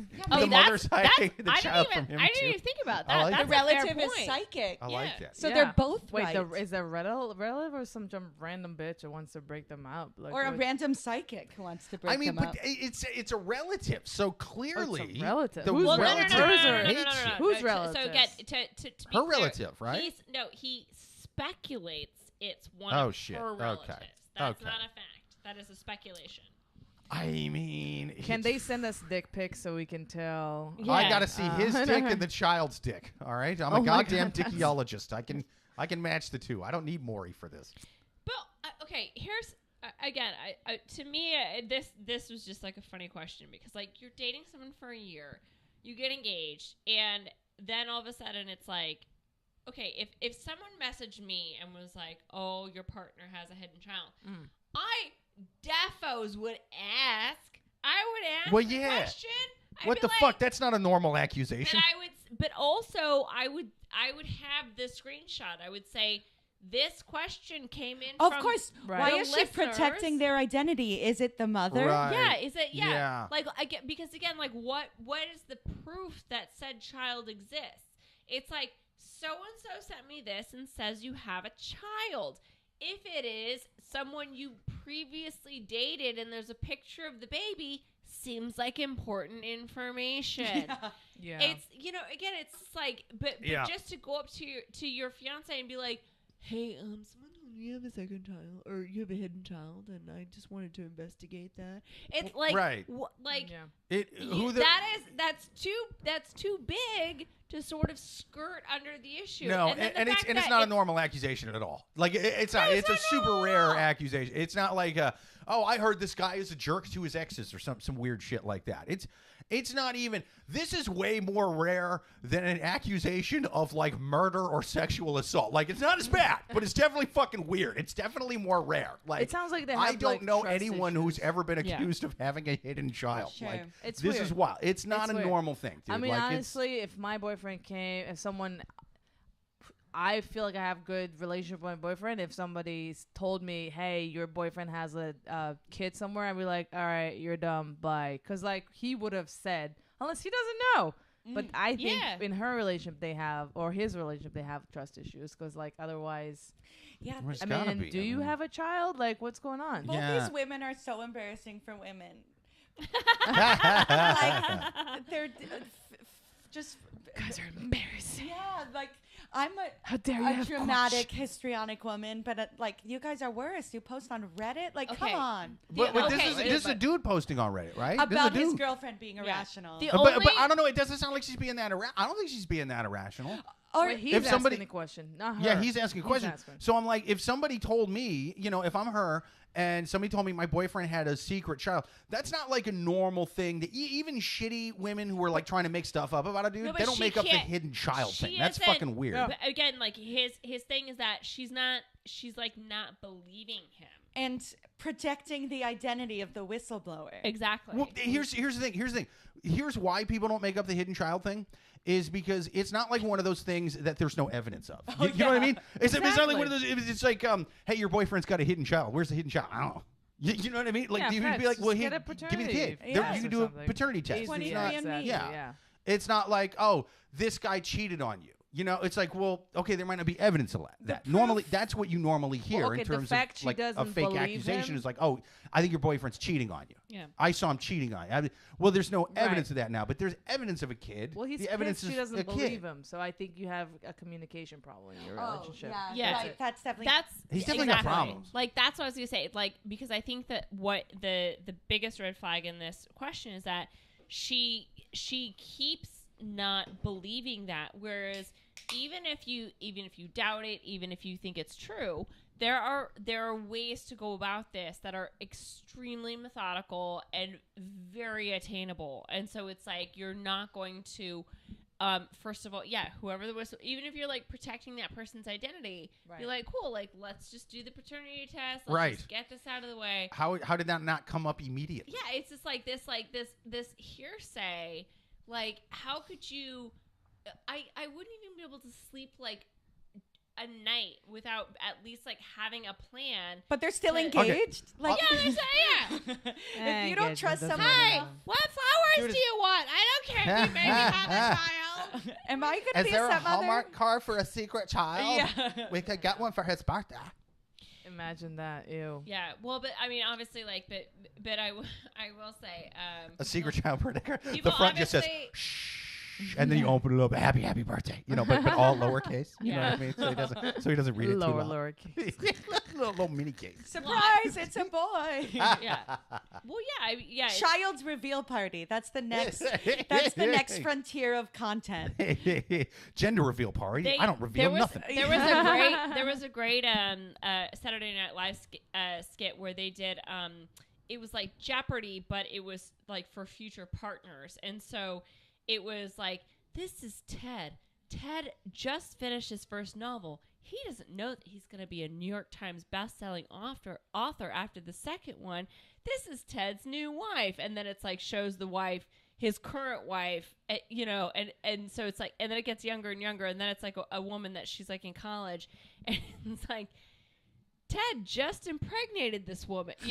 mother's hiding the child from him, I didn't too. even think about I that. like That's The that. relative a fair is point. psychic. I like that. So they're both Wait, right. is there a relative or some random bitch that wants to break them up? Like, or a random psychic who wants to break them up. It's a relative, so clearly it's a relative. the Who's relative relative? hates you. Who's So relative? again, to be Her clear, relative, right? He speculates it's one Oh, of shit. her Okay. relatives. That's Okay. not a fact. That is a speculation. I mean, Can they send us dick pics so we can tell? Yeah. I gotta see his dick and the child's dick. All right, I'm a Oh my goddamn God, dickyologist. I can match the two. I don't need Maury for this. But okay, here's again. To me, this was just like a funny question because like you're dating someone for a year, you get engaged, and then all of a sudden it's like, okay, if someone messaged me and was like, "Oh, your partner has a hidden child," I defos would ask. I would ask the question. What the fuck? That's not a normal accusation. But also I would have the screenshot. I would say this question came in. Of from course. Right. Why the is she protecting listeners. their identity? Is it the mother? Right. Yeah, is it? Yeah. Yeah. Like I get because again, like what is the proof that said child exists? It's like so and so sent me this and says you have a child. If it is someone you previously dated and there's a picture of the baby, seems like important information. Yeah. It's again, it's like but Yeah. just to go up to your fiance and be like, hey, someone told you have a second child, or you have a hidden child, and I just wanted to investigate that. It's like, right. That's too big to sort of skirt under the issue. No, and it's not a normal accusation at all. Like it's not. It's a super rare accusation. It's not like I heard this guy is a jerk to his exes or some weird shit like that. It's not even. This is way more rare than an accusation of like murder or sexual assault. Like it's not as bad, but it's definitely fucking weird. It's definitely more rare. Like it sounds like they have, I don't like, know trust anyone issues. who's ever been accused of having a hidden child. Sure. Like It's this weird. is wild. It's not It's a weird. normal thing, dude. I mean, like, honestly, if my boyfriend came, if someone, I feel like I have good relationship with my boyfriend. If somebody told me, "Hey, your boyfriend has a kid somewhere," I'd be like, "All right, you're dumb, bye," because like he would have said, unless he doesn't know. But I think in her relationship they have, or his relationship they have trust issues, because like otherwise, Yeah. Well, it's I gotta mean, be. do you have a child? Like, what's going on? Both Yeah. these women are so embarrassing for women. like, They're just guys are embarrassing. yeah, like I'm How dare you a have dramatic, histrionic woman, but like you guys are worse. You post on Reddit, like Okay. come on, but Okay, this is a dude posting on Reddit, right? This is a about his dude. girlfriend being irrational. The But only- I don't know. It doesn't sound like she's being that. I don't think she's being that irrational. Or Wait, he's if somebody- asking the question, not her. Yeah, he's asking a question. asking. So I'm like, if somebody told me, if I'm her and somebody told me my boyfriend had a secret child, that's not like a normal thing. That even shitty women who are like trying to make stuff up about a dude, No, but they don't she make up the can't- hidden child she thing. That's isn't- fucking weird. But again, like his thing is that she's like not believing him. and protecting the identity of the whistleblower. Exactly. Well, here's the thing. Here's why people don't make up the hidden child thing. Is because it's not like one of those things that there's no evidence of. You know what I mean? It's not like one of those. It's like, hey, your boyfriend's got a hidden child. Where's the hidden child? I don't know. You know what I mean? Like, Yeah, you'd facts. be like, well, Just get a give me the kid. paternity There- test you can or do a something. paternity test. Easy It's to not- do. Exactly. Yeah. Yeah. It's not like, oh, this guy cheated on you. It's like, well, okay, there might not be evidence of that. Normally, that's what you normally hear okay, in the terms fact of she like a doesn't fake believe accusation him- is like, oh, I think your boyfriend's cheating on you. Yeah. I saw him cheating on you. Well, there's no evidence Right. of that now, but there's evidence of a kid. Well, he's the evidence pissed she is doesn't a believe kid. him, so I think you have a communication problem in your relationship. Yeah. right. That's definitely He's definitely got problems. Like that's what I was gonna say. Like because I think that what the biggest red flag in this question is that she keeps not believing that. Whereas even if you doubt it, even if you think it's true, there are ways to go about this that are extremely methodical and very attainable. And so it's like you're not going to first of all, whoever the whistle, even if you're like protecting that person's identity, be like, cool, like let's just do the paternity test, let's just get this out of the way. How did that not come up immediately? Yeah, it's just like this hearsay. Like, how could you? I wouldn't even be able to sleep like a night without at least like having a plan. But they're still to- engaged. Like, Yeah, they say, yeah. if you don't trust someone, Hey, what flowers do you want? I don't care if you maybe have a child. am I going to be a stepmother? card for a secret child? Yeah. We could get one for his birthday. Imagine that. Ew. Yeah, well, but I mean, obviously, like, but I will say, A secret child birthday. The people front just says, obviously- shh. And then you open it up, happy birthday. But all lowercase. You know what I mean? So he doesn't read it Lower, too well. lowercase. little mini case. Surprise! It's a boy. yeah. Well, yeah. It's, Child's reveal party. That's the next. That's the next frontier of content. Gender reveal party. I don't reveal nothing. There was a great Saturday Night Live skit where they did it was like Jeopardy, but it was like for future partners, and so it was like, this is Ted. Ted just finished his first novel. He doesn't know that he's going to be a New York Times bestselling author after the second one. This is Ted's new wife, and then it's like shows the wife, his current wife, and so it's like, and then it gets younger and younger, and then it's like a woman that she's like in college, and it's like, Ted just impregnated this woman, Oh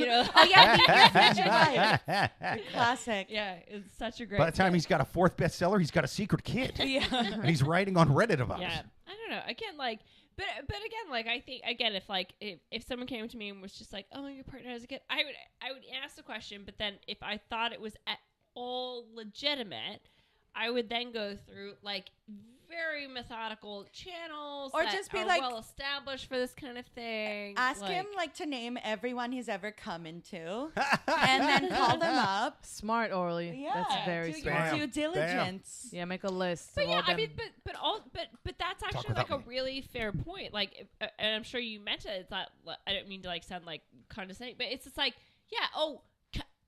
yeah, the classic. Yeah, it's such a great. By the time he's got a fourth bestseller, he's got a secret kid. Yeah. And he's writing on Reddit about Yeah, it. I don't know. Again, like, but again, like, I think again, if someone came to me and was just like, "Oh, your partner has a kid," I would ask the question. But then, if I thought it was at all legitimate, I would then go through like very methodical channels, or that just be are like well established for this kind of thing. Ask him to name everyone he's ever come into, and then call them up. Smart, Orly. Yeah, That's very do smart. your due diligence. Yeah, make a list. But yeah, I mean, but that's actually like a really fair point. Like, and I'm sure you meant it. It's not. I don't mean to like sound like condescending, but it's just like, yeah. Oh,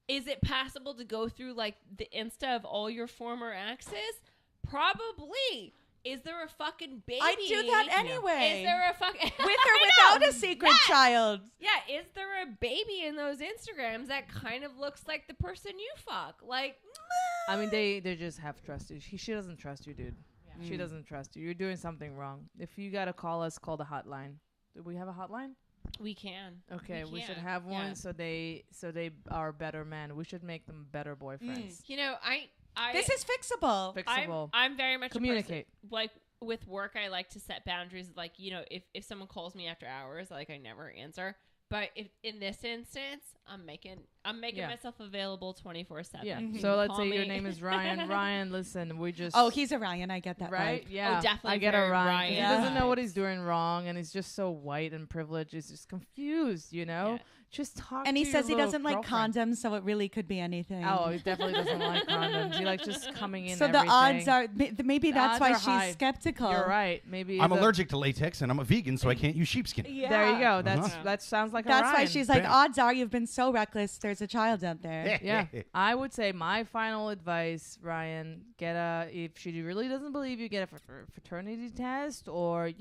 is it possible to go through like the Insta of all your former exes? Probably. Is there a fucking baby? I do that anyway. Is there a fucking with or without a secret child? Yeah, is there a baby in those Instagrams that kind of looks like the person you fuck? Like, I mean, they just have trust you. She doesn't trust you, dude. Yeah. She doesn't trust you. You're doing something wrong. If you gotta call us, call the hotline. Do we have a hotline? We can. Okay, we should have one so they are better men. We should make them better boyfriends. You know, this is fixable. I'm very much communicate. Like with work, I like to set boundaries. Like, you know, if someone calls me after hours, like I never answer. But if in this instance, I'm making myself available 24/7. Yeah. So let's say your name is Ryan. Ryan, listen, we just. Oh, he's a Ryan. I get that. Right? Vibe. Yeah. Oh, definitely. I get a Ryan. Yeah. He doesn't know what he's doing wrong, and he's just so white and privileged. He's just confused, you know. Yeah. Just talk. And he says he doesn't like girlfriend. condoms, so it really could be anything. Oh, he definitely doesn't like condoms. He likes just coming in. So everything. the odds are maybe that's why she's high. skeptical. You're right. Maybe I'm allergic to latex, and I'm a vegan, so I can't use sheepskin. Yeah. There you go. That sounds like that's a Ryan. why she's like, odds are you've been so reckless. There's a child out there. Yeah. I would say my final advice, Ryan, if she really doesn't believe you, get a fraternity test, or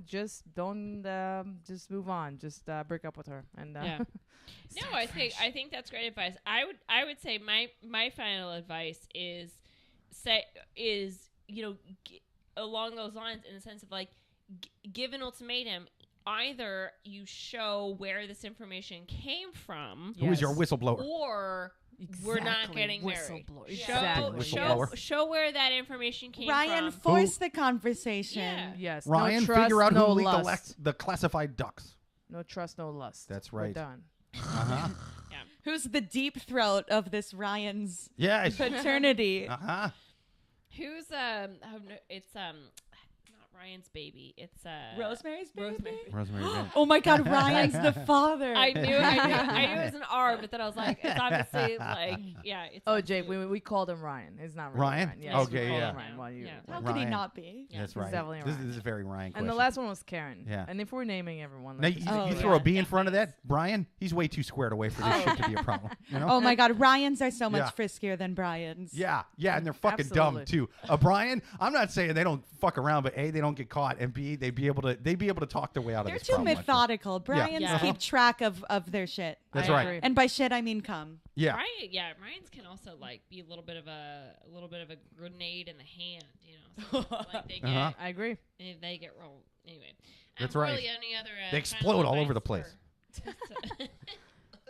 just don't just move on. Just break up with her and. No, I think that's great advice. I would say my final advice is along those lines, in the sense of like give an ultimatum. Either you show where this information came from, who is your whistleblower, or we're not getting married. Exactly. Show where that information came from. Ryan, force the conversation. Yeah. Yes. Ryan, no trust, figure out who no leaked the classified ducks. No trust, no lust. That's right. We're done. Uh-huh. Yeah. Who's the deep throat of this Ryan's paternity? Uh-huh. Who's it's not Ryan's baby. It's Rosemary's baby. Rosemary's baby. Oh my God, Ryan's the father. I knew it was an R, but then I was like, it's obviously like, yeah. It's Jake, we called him Ryan. It's not really Ryan. Yes, Okay, we called yeah. him Ryan while you. How could he not be? Yeah. That's right. Definitely This Ryan. is a very Ryan question. And the last one was Karen. Yeah. And if we're naming everyone, Now, you throw a B in front of that, Brian. He's way too squared away for this shit to be a problem. You know? Oh my God, Ryans are so much friskier than Bryans. Yeah, and they're fucking dumb too. Brian, I'm not saying they don't fuck around, but A, they don't get caught, and B, they'd be able to talk their way out of this problem. They're too methodical. Bryans keep track of their shit. That's right. And by shit, I mean cum. Yeah. Ryans can also like be a little bit of a grenade in the hand, you know. So, like they get, I agree. And they get rolled anyway. That's right. Really, any other, they explode all over the place.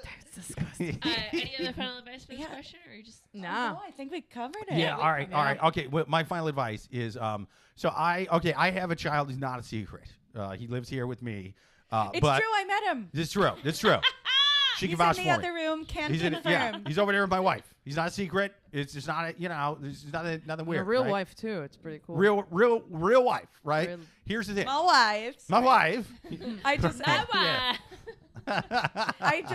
That's disgusting. Any other final advice for this question, or you just no? I think we covered it. Yeah. All right. Okay. Well, my final advice is I have a child who's not a secret. He lives here with me. It's true. I met him. It's true. It's true. She can vouch for me. He's in the other room. Can't confirm. He's over there with my wife. He's not a secret. It's just not there's nothing weird. A real wife too. It's pretty cool. Real wife, right? Here's the thing. My wife. I just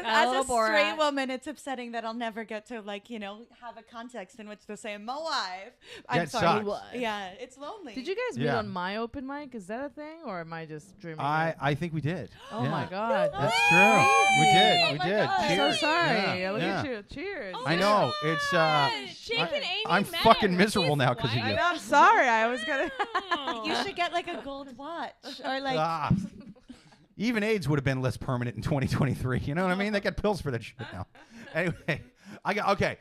as a straight woman, it's upsetting that I'll never get to have a context in which to say my wife. I'm sorry. Yeah, it's lonely. Did you guys meet on my open mic? Is that a thing, or am I just dreaming? I think we did. Oh my God, that's true. We did. We did. I'm so sorry. Look at you. Cheers. I know. It's Jake and Amy I'm fucking miserable now because of you. I'm sorry. I was gonna. You should get like a gold watch or like. Even AIDS would have been less permanent in 2023. You know what I mean? They got pills for that shit now. Anyway, okay.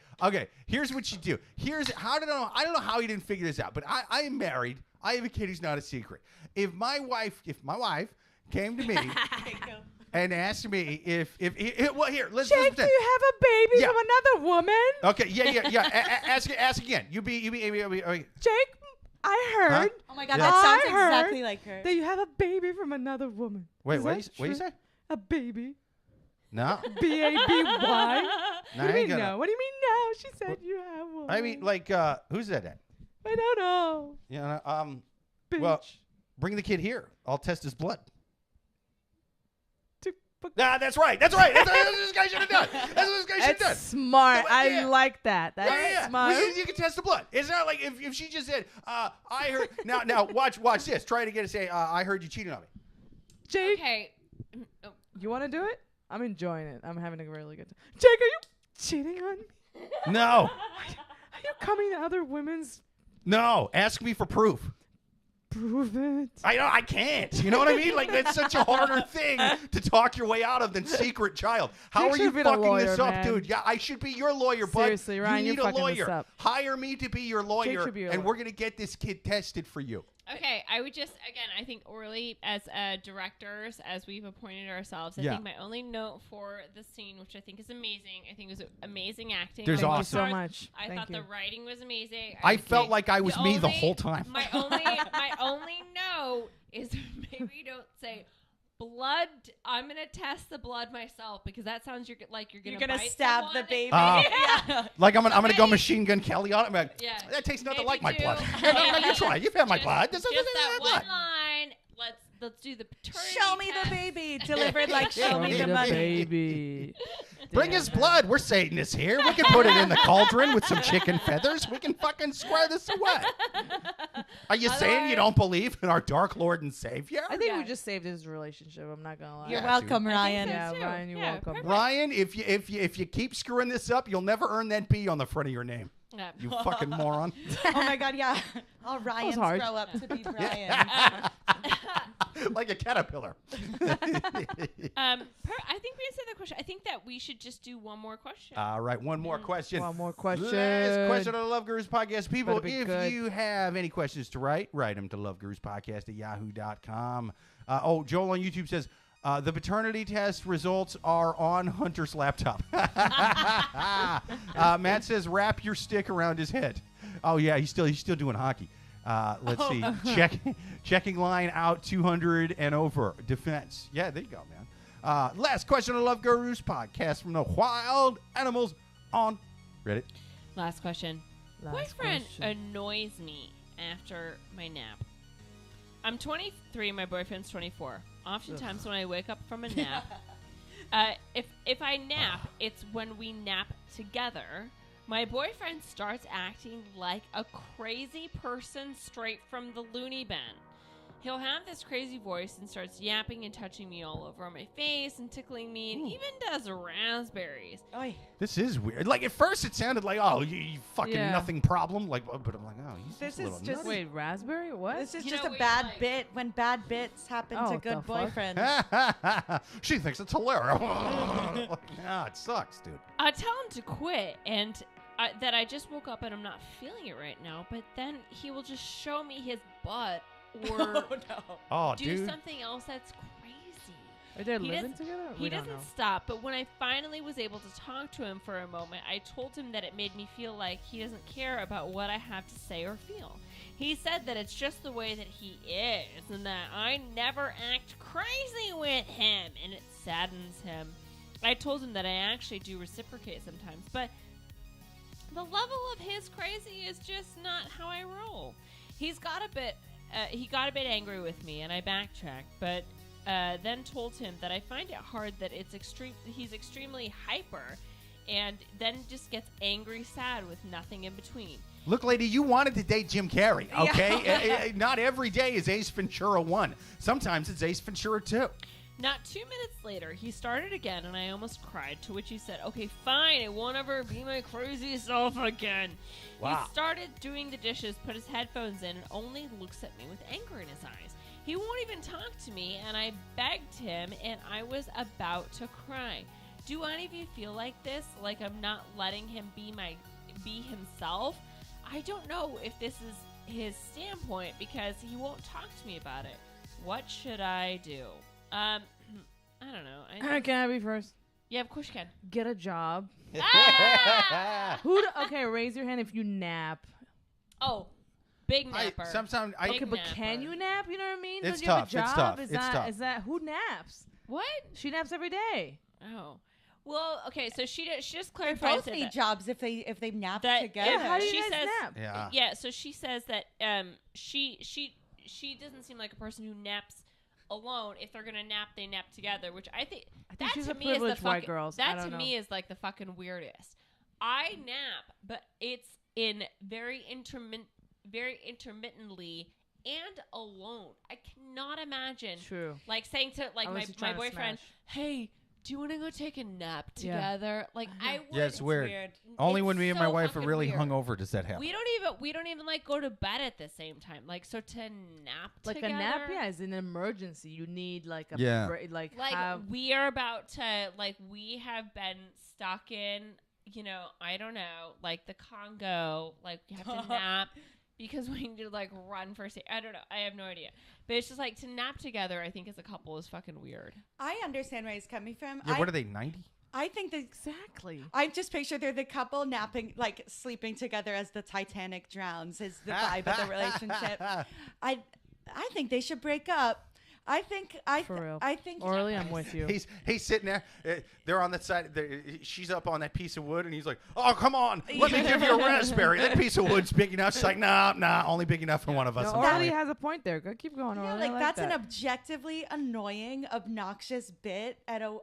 Here's what you do. I don't know how you didn't figure this out, but I am married. I have a kid who's not a secret. If my wife came to me and asked me if well, here, let's Jake, do you have a baby from another woman? Okay, yeah. Ask again. You be Amy. Jake, I heard. Huh? Oh my God, that sounds exactly like her. That you have a baby from another woman. Wait, what do you say? A baby. No. B-A-B-Y. No, what do you mean no? What do you mean no? She said you have one. I mean, who's that? I don't know. Yeah, bitch. Well, bring the kid here. I'll test his blood. That's right. That's what this guy should have done. That's what this guy should have done. That's smart. Yeah. I like that. That's smart. You can test the blood. It's not like if she just said, I heard. Now, watch this. Try to get to say, I heard you cheated on me. Jake, Okay. you want to do it? I'm enjoying it. I'm having a really good time. Jake, are you cheating on me? No. Are you coming to other women's? No. Ask me for proof. Prove it. I can't. You know what I mean? Like, that's such a harder thing to talk your way out of than secret child. How You are should you be a fucking lawyer, this up, man. dude? Yeah, I should be your lawyer, bud. Seriously, Ryan, you you're need a fucking this lawyer. up. Hire me to be your lawyer, should be your and lawyer. we're going to get this kid tested for you. Okay, I would just, again, I think Orli, as directors, as we've appointed ourselves, I Yeah. think my only note for the scene, which I think is amazing, I think it was amazing acting. There's Thank awesome. you so much. I Thank thought you. the writing was amazing. I felt like I was The me the only- whole time. My only note is maybe don't say blood. I'm gonna test the blood myself because that sounds like you're gonna gonna bite stab someone. the baby. Yeah. Like I'm gonna go Maybe- machine gun Kelly on it. I'm like, Yeah. that tastes nothing Maybe like my do- blood. No, you try. You've had my blood. This Just is that blood. one line. Let's do the paternity Show me test. the baby. Delivered like show me the money. baby. Bring his blood. We're Satanists here. We can put it in the cauldron with some chicken feathers. We can fucking square this away. Are you saying you don't believe in our dark Lord and Savior? I think Yeah. we just saved his relationship. I'm not gonna lie. You're Yeah, welcome, dude. Ryan. Yeah, too. Ryan, you're Yeah, welcome. perfect. Ryan, if you keep screwing this up, you'll never earn that B on the front of your name. Yeah. You fucking moron. Oh my God, yeah. All Ryans hard. grow up to be Brian. Like a caterpillar. I think we answered the question. I think that we should just do one more question. All right, one more question. One more question. Last question on the Love Gurus podcast. People, Better be if good. you have any questions to write them to loveguruspodcast@yahoo.com. Joel on YouTube says, the paternity test results are on Hunter's laptop. Matt says, wrap your stick around his head. Oh, yeah, he's still doing hockey. Let's see. Checking line out 200 and over. Defense. Yeah, there you go, man. Last question on the Love Gurus podcast from the wild animals on Reddit. Last question. Last Boyfriend question. annoys me after my nap. I'm 23. My boyfriend's 24. Oftentimes when I wake up from a nap, if I nap, it's when we nap together. My boyfriend starts acting like a crazy person straight from the loony bin. He'll have this crazy voice and starts yapping and touching me all over my face and tickling me and even does raspberries. Oy. This is weird. Like, at first it sounded like, oh, you fucking Yeah. nothing problem. Like, but I'm like, oh, he's This just a little is just- nutty. Wait, raspberry? What? This is You just know, a we bad like- bit when bad bits happen Oh, to what the good fuck? boyfriends. She thinks it's hilarious. Nah, it sucks, dude. I tell him to quit and that I just woke up and I'm not feeling it right now, but then he will just show me his butt or no. Oh, do dude. something else that's crazy. Are they He living doesn't- together? He We don't doesn't know. stop, but when I finally was able to talk to him for a moment, I told him that it made me feel like he doesn't care about what I have to say or feel. He said that it's just the way that he is and that I never act crazy with him, and it saddens him. I told him that I actually do reciprocate sometimes, but the level of his crazy is just not how I roll. He got a bit angry with me, and I backtracked, but then told him that I find it hard that he's extremely hyper, and then just gets angry, sad with nothing in between. Look, lady, you wanted to date Jim Carrey, okay? Not every day is Ace Ventura 1. Sometimes it's Ace Ventura 2. Not 2 minutes later, he started again, and I almost cried, to which he said, okay, fine, I won't ever be my crazy self again. Wow. He started doing the dishes, put his headphones in, and only looks at me with anger in his eyes. He won't even talk to me, and I begged him, and I was about to cry. Do any of you feel like this? Like I'm not letting him be himself? I don't know if this is his standpoint, because he won't talk to me about it. What should I do? I don't know. Can I be first? Yeah, of course you can. Get a job. Ah! Okay, raise your hand if you nap. Oh, big napper. Sometimes I Big Okay, but napper. can you nap? You know what I mean? It's Don't you have tough, a it's job? tough, Is it's that tough. is that who naps? What? She naps every day. Oh. Well, okay, so she just They clarified both that- need jobs if they nap That- together. yeah, How do you She guys says- nap? Yeah. Yeah, so she says that she doesn't seem like a person who naps alone. If they're gonna nap, they nap together, which I think that she's to a me is the privileged white fucking, girl. that to me is like the fucking weirdest. I nap, but it's in very intermittently and alone. I cannot imagine. True. Like saying to like my boyfriend, "Hey, do you want to go take a nap together?" Like I would. Yeah, it's weird. Only when me and my wife are really hungover does that happen. We don't even like go to bed at the same time. Like so to nap like together. a nap, is an emergency. You need like a like we are about to we have been stuck in, I don't know, like the Congo. Like you have to nap. Because we need to run for I don't know. I have no idea. But it's just to nap together, I think as a couple is fucking weird. I understand where he's coming from. Yeah, what are they, 90? I think that exactly. I just picture they're the couple napping, sleeping together as the Titanic drowns is the vibe of the relationship. I think they should break up. For real. I think Orli, I'm with you. He's sitting there. They're on that side. She's up on that piece of wood, and he's like, "Oh, come on, let me give you a raspberry." That piece of wood's big enough. She's like, "Nah, only big enough for one of us." No, Orli has a point there. Go keep going, Orli. Yeah, that's an objectively annoying, obnoxious bit at a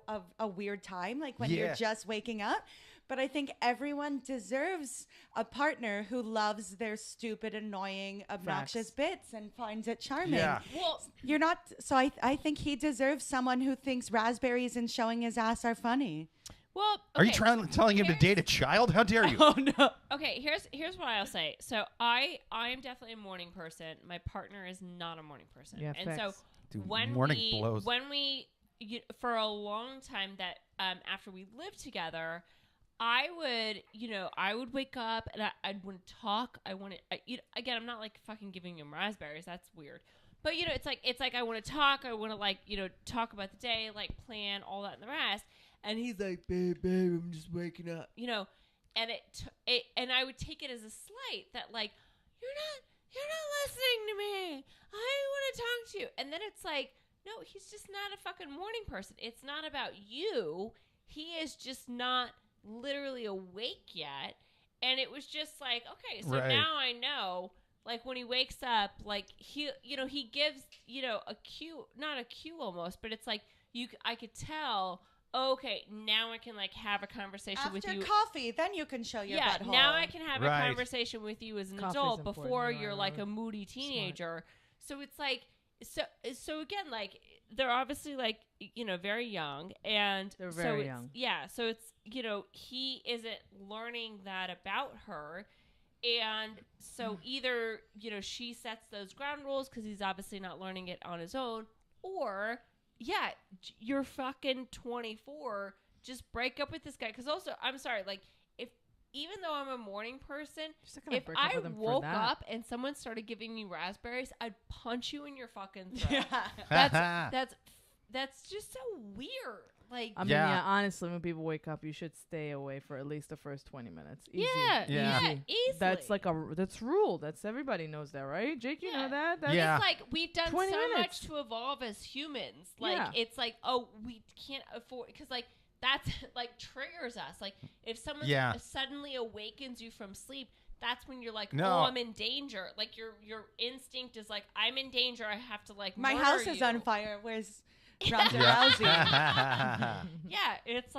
weird time, when you're just waking up. But I think everyone deserves a partner who loves their stupid, annoying, obnoxious bits and finds it charming. Yeah. Well, you're not. So I think he deserves someone who thinks raspberries and showing his ass are funny. Well, okay. Are you telling him to date a child? How dare you? Oh no. Okay, here's what I'll say. So I am definitely a morning person. My partner is not a morning person. Yeah, and facts. so Dude, when morning blows. For a long time that after we lived together, I would wake up and I'd want to talk. Again, I'm not fucking giving him raspberries. That's weird. But it's like I want to talk. I want to talk about the day, plan all that and the rest. And he's like, babe, I'm just waking up. And and I would take it as a slight that you're not listening to me. I want to talk to you. And then it's no, he's just not a fucking morning person. It's not about you. He is just not literally awake yet. And it was just okay, so now I know when he wakes up, he gives a cue, not a cue almost, but it's I could tell, okay, now I can have a conversation with you after coffee, then you can show your butthole. Now I can have a conversation with you as an adult before you're a moody teenager. So it's so again, they're obviously very young, and they're very young. Yeah, so it's he isn't learning that about her, and so either she sets those ground rules because he's obviously not learning it on his own, or you're fucking 24, just break up with this guy. Because also, I'm sorry, even though I'm a morning person, if I woke up and someone started giving me raspberries, I'd punch you in your fucking throat. That's just so weird. Honestly, when people wake up, you should stay away for at least the first 20 minutes. Easy. Yeah, easily. That's that's rule. That's everybody knows that, right? Jake, you know that? It's we've done so 20 minutes. much to evolve as humans. It's oh, we can't afford, because that's triggers us. If someone suddenly awakens you from sleep, that's when you're no. Oh, I'm in danger. Your instinct is I'm in danger. I have to my murder house is you. on fire. Where's Ronda Rousey? It's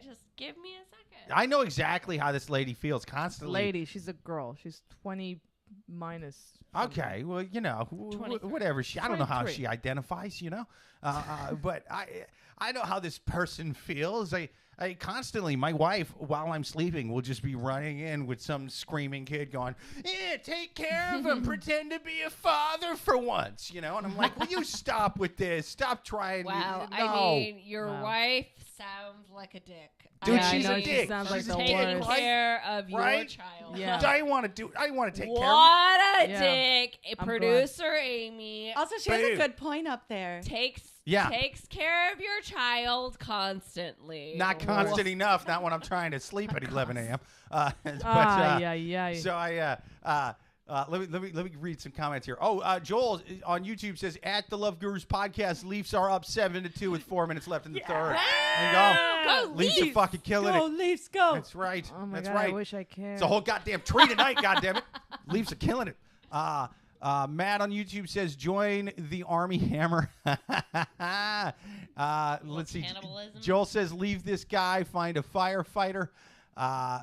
just give me a second. I know exactly how this lady feels constantly. Lady, she's a girl. She's 20 minus. Okay, well, whatever. I don't know how she identifies, but I know how this person feels. I constantly, my wife, while I'm sleeping, will just be running in with some screaming kid going, "Yeah, take care of him. Pretend to be a father for once," And I'm like, will you stop with this? Stop trying. Wow, No. I mean, your wife sounds like a dick. Dude, she's a dick. She sounds She's like the taking worst. care of your child. Yeah. I want to take care of him. What a dick. I'm Producer Amy Also, she has a good point up there. takes care of your child constantly. Not constant enough. Not when I'm trying to sleep at 11 a.m. So let me read some comments here. Oh, Joel on YouTube says, at the Love Gurus podcast, Leafs are up 7-2 with 4 minutes left in the third. There you go. Go Leafs are fucking killing Go, it. Leafs, go. That's right. Oh my That's God, right. I wish I cared. It's a whole goddamn tree tonight. Goddamn it. Leafs are killing it. Matt on YouTube says, join the Army Hammer. Let's see. Cannibalism. Joel says, leave this guy, find a firefighter.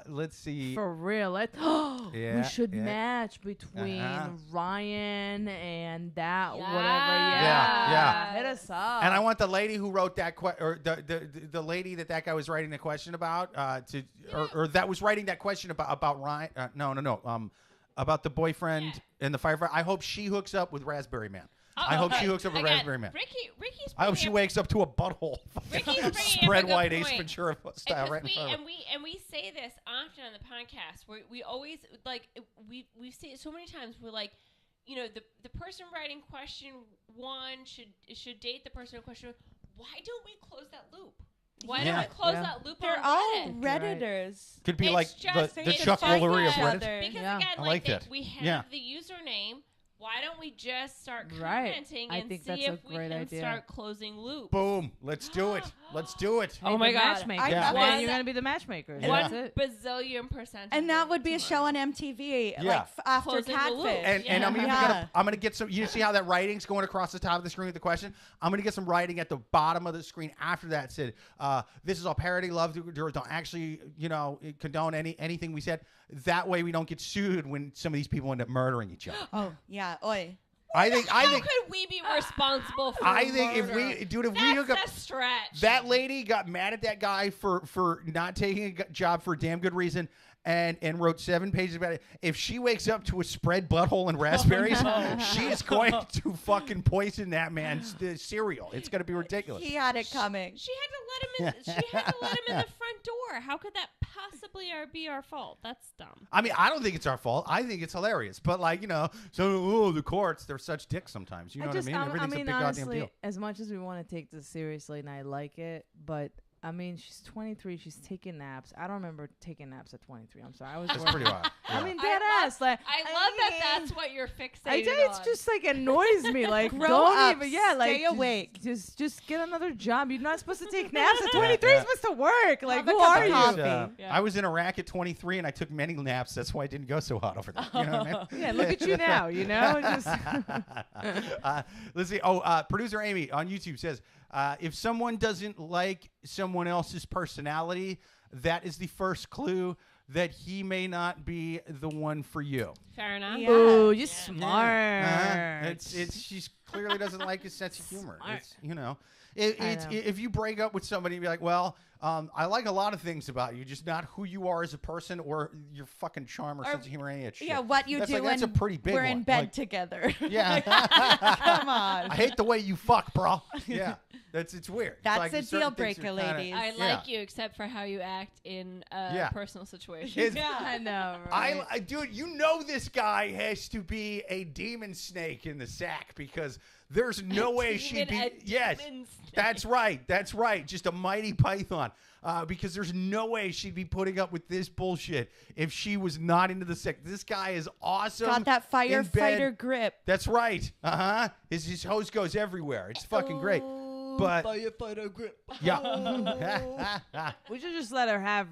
Let's see. For real. We should match between Ryan and that whatever. Yeah. Hit us up. And I want the lady who wrote that or the lady that guy was writing the question about or that was writing that question about Ryan. No. About the boyfriend and the firefighter. I hope she hooks up with Raspberry Man. I hope she hooks up with Raspberry Man. Ricky's I hope she wakes up to a butthole. Spread wide Ace Ventura style right in front of her. And we say this often on the podcast. We always we say it so many times. We're like, the person writing question 1 should date the person in question. Why don't we close that loop? Why don't we close that loop They're on all Reddit? Redditors. Could be It's like just the Chuck Woolery of Reddit. Because again, I like that. we have the username. Why don't we just start commenting and see if we can start closing loops? Boom. Let's do it. Let's do it. Oh my God. Then you're going to be the matchmakers. One bazillion%. And that would be a show on MTV, like after Closing the loop. Catfish. And I'm gonna get some. You see how that writing's going across the top of the screen with the question? I'm gonna get some writing at the bottom of the screen after that said, "This is all parody. Love don't actually, condone anything we said. That way we don't get sued when some of these people end up murdering each other." Oh yeah, oi. I think. How could we be responsible for I think murder? if we hook up, that's a stretch. that lady got mad at that guy for not taking a job for a damn good reason. And wrote 7 pages about it. If she wakes up to a spread butthole and raspberries, she is going to fucking poison that man's cereal. It's going to be ridiculous. He had it coming. She had to let him in. She had to let him in the front door. How could that possibly be our fault? That's dumb. I mean, I don't think it's our fault. I think it's hilarious. But the courts, they're such dicks sometimes. You know what I mean? Everything's a big honestly, goddamn deal. As much as we want to take this seriously, and I like it, but I mean, she's 23. She's taking naps. I don't remember taking naps at 23. I'm sorry. That's pretty wild. Yeah. I mean, dead ass. I love that that's what you're fixated I tell you, it's just annoys me. Like, Grow don't up. even. Stay awake. Just get another job. You're not supposed to take naps at 23. You're supposed to work. Like, who cup are of you? coffee. I was in Iraq at 23 and I took many naps. That's why I didn't go so hot over there. You know what I mean? Yeah, look at you now. Let's see. Producer Amy on YouTube says, if someone doesn't like someone else's personality, that is the first clue that he may not be the one for you. Fair enough. Yeah. Ooh, you're smart. She clearly doesn't like his sense of humor. If you break up with somebody and be like, well, I like a lot of things about you, just not who you are as a person or your fucking charm or sense of humor or any of that shit. Yeah, what you do that's a pretty big we're one. in bed together. Yeah. Come on. I hate the way you fuck, bro. Yeah. It's weird. That's a deal breaker, ladies. I like you except for how you act in personal situations. I know. Right? Dude, this guy has to be a demon snake in the sack because there's no way she'd be. Yes, that's right. That's right. Just a mighty python. Because there's no way she'd be putting up with this bullshit if she was not into the sex. This guy is awesome. Got that firefighter grip. That's right. His hose goes everywhere. It's fucking great. But firefighter grip. Yeah. We should just let her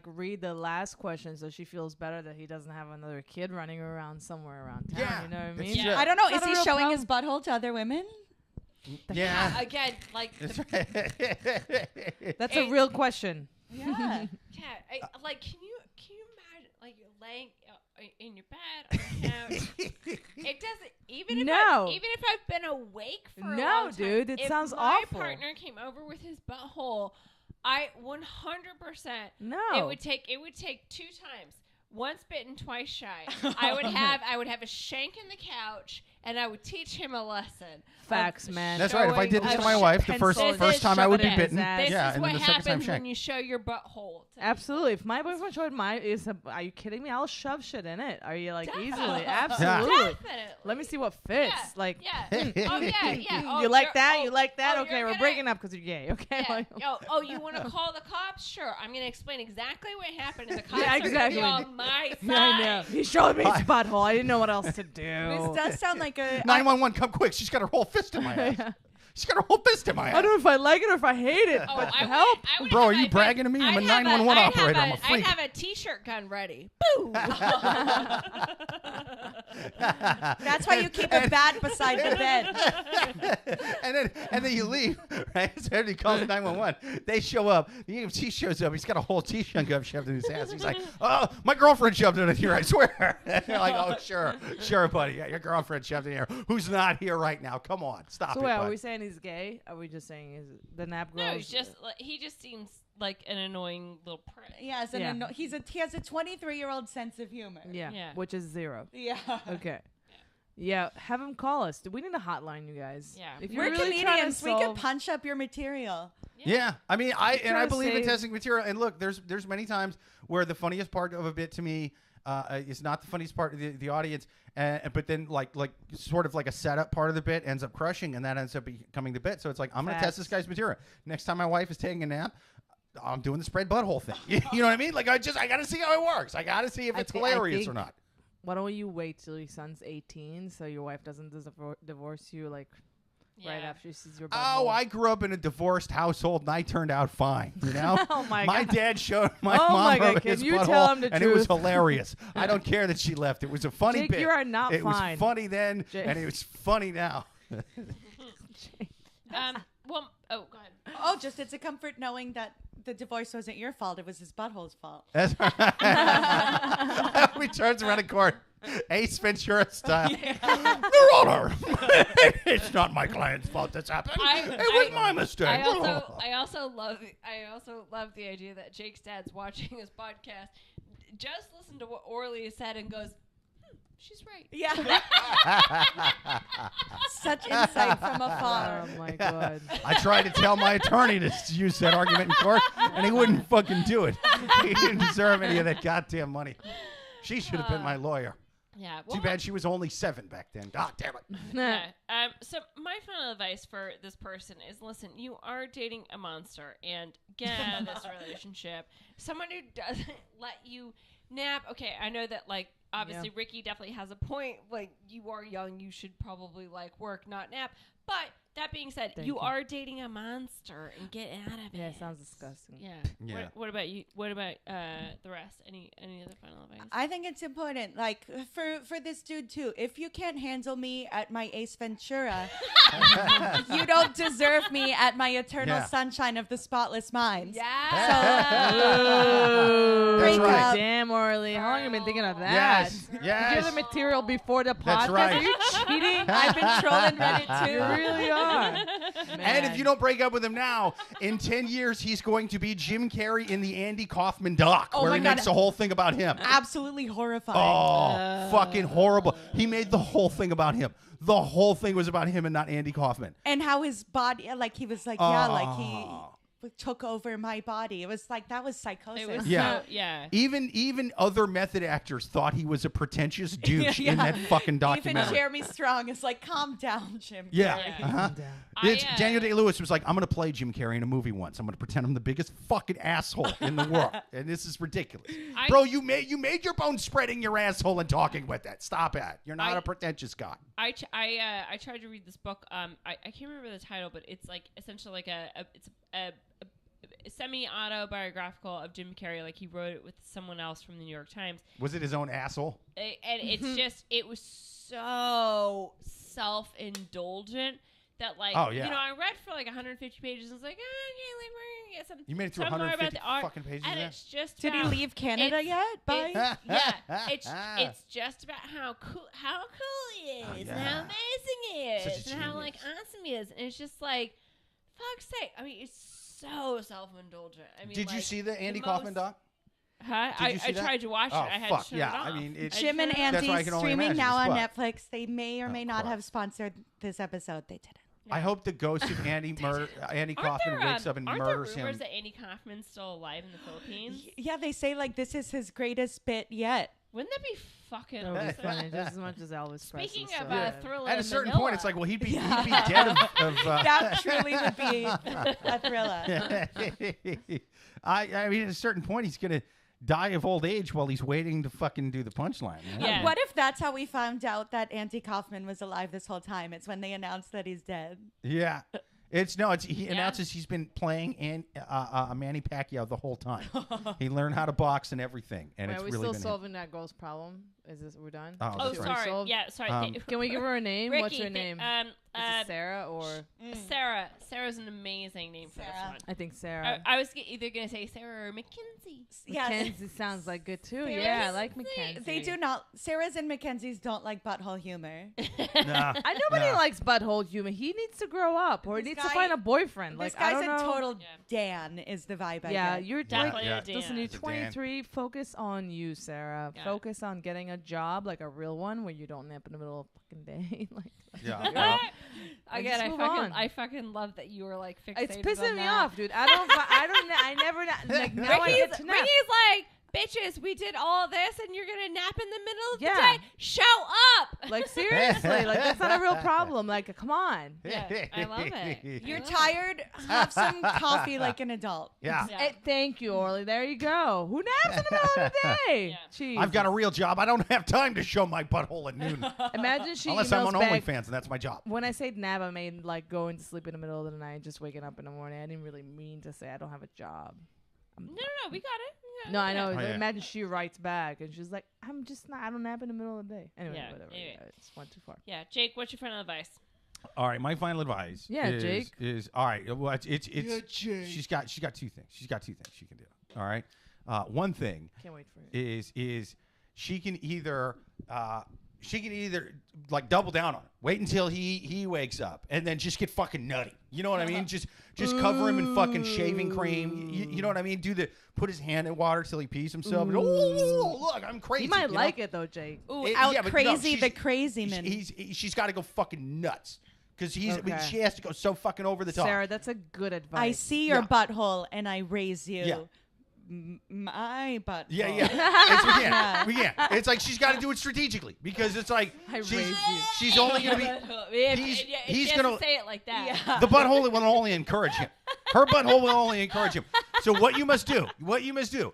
read the last question so she feels better that he doesn't have another kid running around somewhere around town. Yeah. You know what I mean? Yeah. I don't know. Is Is he showing his butthole to other women? Yeah. Again, That's a real question. Yeah. can you imagine you're laying in your bed on your couch? It doesn't even if I've been awake for a long time. Dude, it sounds If awful. my partner came over with his butthole, I 100% No. It would take 2 times. Once bitten, twice shy. I would have a shank in the couch, and I would teach him a lesson. Facts, man. That's right. If I did this to my wife, the first time I would be bitten. This Yeah, is and what then the second time happens shank. when you show your butthole. Absolutely. If my boyfriend showed are you kidding me? I'll shove shit in it. Are you Definitely. easily? Absolutely. Definitely. Let me see what fits. Yeah. Oh, yeah. Oh, you like that? oh, you like that? oh, okay, you're we're gonna- breaking up because you're gay. Okay. Yeah. You want to call the cops? Sure. I'm going to explain exactly what happened, and the cops Yeah, are going to exactly. be on my side. I know. He showed me his butthole. I didn't know what else to do. This does sound like a 911, come quick. She's got her whole fist in my ass. She's got her whole fist in my ass. I don't know if I like it or if I hate it, but help. Bro, are you bragging to me? I'm a 911 operator. I'm a freak. I'd have a T-shirt gun ready. Boo! That's why you keep a bat beside the bed. and then you leave, right? So he calls 911. They show up. The EMT shows up. He's got a whole T-shirt gun shoved in his ass. He's like, "Oh, my girlfriend shoved it in here. I swear." They're like, "Oh, sure, buddy. Yeah, your girlfriend shoved it in here. Who's not here right now? Come on, stop so it." Wait, bud. are we saying he's gay? Are we just saying is the nap girl? No, he just seems like an annoying little prick. Yeah, he has a 23-year-old sense of humor. Yeah, which is 0. Yeah. Okay. Yeah, have him call us. Do we need a hotline, you guys? Yeah. If We're really comedians. We could punch up your material. Yeah, I mean, I believe in save- testing material. And look, there's many times where the funniest part of a bit to me is not the funniest part of the audience, but then like sort of like a setup part of the bit ends up crushing, and that ends up becoming the bit. So it's like, I'm gonna test this guy's material. Next time my wife is taking a nap, I'm doing the spread butthole thing. You know what I mean? Like I gotta see how it works. I gotta see if it's hilarious or not. Why don't you wait till your son's 18 so your wife doesn't divorce you right after she sees your butthole? Oh, I grew up in a divorced household and I turned out fine. You know, Oh my my God. dad showed my Oh mom my God, his can you butthole, tell him the and it was truth? hilarious. I don't care that she left. It was a funny Jake, bit. you are not it fine. was funny then, Jake. and it was funny now. Well, go ahead. Oh, just it's a comfort knowing that the divorce wasn't your fault. It was his butthole's fault. That's he turns around in court, Ace Ventura style. They're all her. It's not my client's fault this happened. It was my mistake. I also love the idea that Jake's dad's watching his podcast. Just listen to what Orli said and goes, she's right. Yeah. Such insight from afar. Oh my God. I tried to tell my attorney to use that argument in court, and he wouldn't fucking do it. He didn't deserve any of that goddamn money. She should have been my lawyer. Yeah. Too bad she was only 7 back then. God damn it. Yeah. So my final advice for this person is: listen, you are dating a monster, and get out of this relationship. Someone who doesn't let you nap. Okay, I know that obviously Ricki definitely has a point. Like, you are young, you should probably work, not nap. But that being said, you are dating a monster, and get out of it. Yeah, it sounds disgusting. Yeah. What about you? What about the rest? Any other final advice? I think it's important, for this dude too. If you can't handle me at my Ace Ventura, you don't deserve me at my eternal sunshine of the spotless mind. Yeah. That's right. Damn, Orli. How long have you been thinking of that? Yes. Did you have the material before the podcast? That's right. Are you cheating? I've been trolling Reddit too. You really are. And if you don't break up with him now, in 10 years, he's going to be Jim Carrey in the Andy Kaufman doc, where he makes a whole thing about him. Absolutely horrifying. Oh, fucking horrible. He made the whole thing about him. The whole thing was about him and not Andy Kaufman. And how his body, he was he took over my body. It was that was psychosis. It was Yeah. Even other method actors thought he was a pretentious douche in that fucking documentary. Even Jeremy Strong is calm down, Jim. Yeah. Carrey. Uh-huh. Daniel Day-Lewis was like, I'm going to play Jim Carrey in a movie once. I'm going to pretend I'm the biggest fucking asshole in the world. And this is ridiculous. Bro, you made your bone spreading your asshole and talking with that. Stop it. You're not a pretentious guy. I tried to read this book. I can't remember the title, but it's essentially a semi-autobiographical of Jim Carrey. He wrote it with someone else from the New York Times. Was it his own asshole? And it's it was so self-indulgent that I read for 150 pages and was like, okay, we're gonna get some. You made it through some more about 150 the art. fucking pages. And of it's just Did he about- leave Canada yet? Bye. It's just about how cool he is and how amazing he is Such a and how genius. awesome he is, and it's just fuck's sake. I mean, it's so self-indulgent. I mean, Did you see the Andy Kaufman doc? Huh? Did you see I that? tried to watch it. Oh, I had fuck, to turn yeah. it off. I mean, it's- Jim and That's Andy why I can only streaming imagine now on it's what? Netflix. They may or may not Christ. have sponsored this episode. They didn't. I hope the ghost of Andy Kaufman wakes up and aren't murders there rumors him. that Andy Kaufman's still alive in the Philippines? Yeah, they say this is his greatest bit yet. Wouldn't that be fucking That would be awesome? funny, just as much as Elvis Presley. Speaking so of good. Thriller At a in certain Manila, point, it's he'd be dead of That truly would be a thriller. I mean, at a certain point, he's gonna die of old age while he's waiting to fucking do the punchline. Right? Yeah. What if that's how we found out that Andy Kaufman was alive this whole time? It's when they announced that he's dead. Yeah. He announces he's been playing Manny Pacquiao the whole time. He learned how to box and everything, and it's Are we really still been solving that girl's problem? We're done? Oh, Oh, that's right. sorry. Yeah, sorry. Can we give her a name? Ricki, What's her name? Is it Sarah or Sarah. Sarah's an amazing name for this one. I think Sarah. I was either gonna say Sarah or Mackenzie. Yeah. Mackenzie sounds like good too. Sarah's- Yeah, I like Mackenzie. They do not. Sarah's and Mackenzie's don't like butthole humor. Nah. Nobody likes butthole humor. He needs to grow up, or he This needs to guy- find a boyfriend. This Like I guy's don't a know. total Dan. Is the vibe I Yeah, get. you're Definitely Yeah. a Dan. Listen, you're It's a Dan. 23. Focus on you, Sarah. Yeah. Focus on getting a job, like a real one, where you don't nap in the middle of the fucking day. Like, Yeah. Again, just move on. I fucking love that you were like fixated. it's pissing on me that. off, dude. I never like now I get to nap. Ricki's like, bitches, we did all this and you're gonna nap in the middle of Yeah. the day. Show up. Like seriously, like that's not a real problem. Like, come on. Yeah, I love it. You're tired. Have some coffee like an adult. Yeah. Yeah. Thank you, Orly. There you go. Who naps in the middle of the day? Yeah. Jeez. I've got a real job. I don't have time to show my butthole at noon. Imagine she Unless I'm emails on back. OnlyFans, and that's my job. When I say nap, I mean like going to sleep in the middle of the night, just waking up in the morning. I didn't really mean to say I don't have a job. No, we got it. No, I know. Oh, yeah. Imagine she writes back and she's like, I'm just not, I don't nap in the middle of the day. Anyway, Yeah, whatever. anyway. Yeah, it's went too far. Yeah, Jake, what's your final advice? All right, my final advice. Yeah, is, Jake. Is all right. Well, it's Yeah, Jake. she's got two things. She's got two things she can do. All right. One thing Can't wait for it. is she can either like double down on it. Wait until he wakes up and then just get fucking nutty. You know what I mean? Just cover him in fucking shaving cream. You know what I mean? Put his hand in water till he pees himself. And, oh, look, I'm crazy. He might you like know? it though, Jake. Ooh, It- out yeah, but no, crazy she's- the crazy man. She's got to go fucking nuts because Okay. she has to go so fucking over the top. Sarah, that's a good advice. I see your Yeah. butthole and I raise you. Yeah. My butthole. Yeah. We can't. It's like she's got to do it strategically because it's like I she's, raised you. she's only gonna be he's gonna say it like that. Yeah. the butthole will only encourage him. Her butthole will only encourage him. So what you must do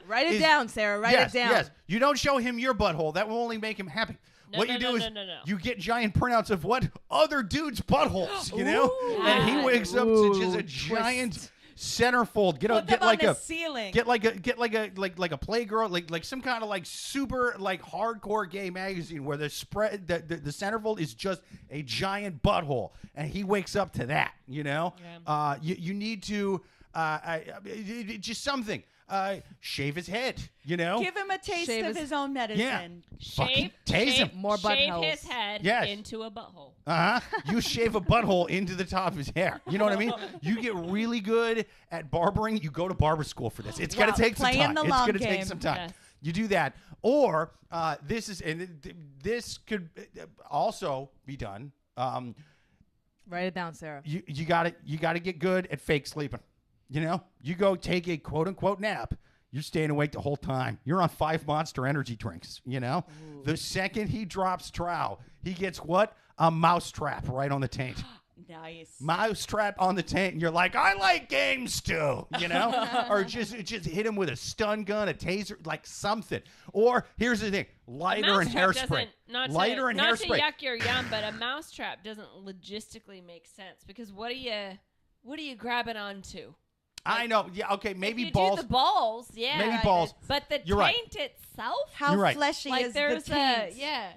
Write it is- down, Sarah. Write yes, it down. Yes. You don't show him your butthole. That will only make him happy. No, what no, you do no, is no. you get giant printouts of what other dudes' buttholes, you know? And he God. wakes up to just a Ooh, giant twist. centerfold. Put them Get on like the a ceiling. Get like a Playgirl, like some kind of like super like hardcore gay magazine where the centerfold is just a giant butthole, and he wakes up to that. You know, Yeah. You need to just something. Shave his head. You know, Give him a taste Shave of his- his own medicine. Fucking tase him. More shave buttholes. his head Yes. into a butthole. You shave a butthole into the top of his hair. You know what I mean? You get really good at barbering. You go to barber school for this. It's gonna Wow, take some playing time. the It's long gonna take game. some time. Yes. You do that, or this could also be done. Write it down, Sarah. You got to get good at fake sleeping. You know, you go take a quote unquote nap. You're staying awake the whole time. You're on 5 Monster energy drinks, you know? Ooh. The second he drops trow, he gets what? A mouse trap right on the taint. Nice. Mouse trap on the taint, and you're like, I like games too, you know? Or just hit him with a stun gun, a taser, like something. Or here's the thing, lighter and hairspray. Not to yuck your yum, but a mousetrap doesn't logistically make sense because what are you grabbing onto? I know. Yeah. Okay. Maybe if you balls. do the balls. Yeah. Maybe balls. But the You're right. taint itself. How You're right. fleshy Like is there's the taint? Yeah.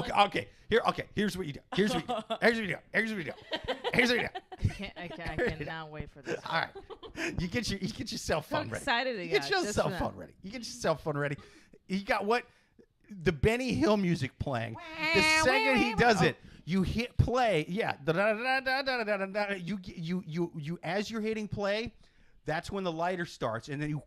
Okay. Here's what you do. Here's what you do. I cannot wait for this. All right. You get your cell phone ready. Excited You get your cell phone ready. You get your cell phone ready. You got what? The Benny Hill music playing. The second he does it, you hit play. Yeah. You as you're hitting play, that's when the lighter starts, and then you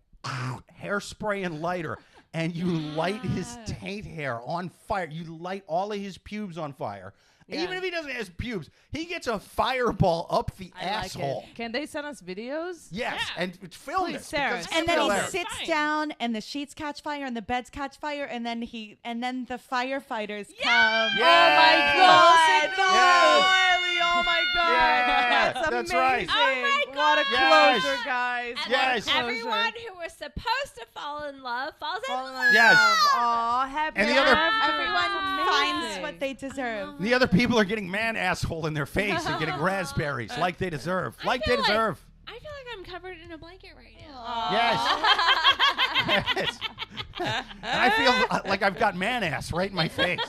hairspray and lighter, and you light his taint hair on fire. You light all of his pubes on fire, Yeah. Even if he doesn't have pubes, he gets a fireball up the asshole. Can they send us videos? Yes, Yeah. and film Please, it. Sarah. because it's And then he hilarious. sits Fine. down, and the sheets catch fire, and the beds catch fire, and then the firefighters come. Yeah. Oh my God! Yes. Orli, oh my God! Yeah, That's that's amazing. right. Oh my What a Yes. closure, guys! And Yes. then everyone who was supposed to fall in love falls in love. Yes. Aw, happy And the other- after. Everyone That's finds amazing. what they deserve. And the other people are getting man asshole in their face and getting raspberries like they deserve. Like they feel like- deserve. I feel like I'm covered in a blanket right now. Yes. Yes. And I feel like I've got man ass right in my face.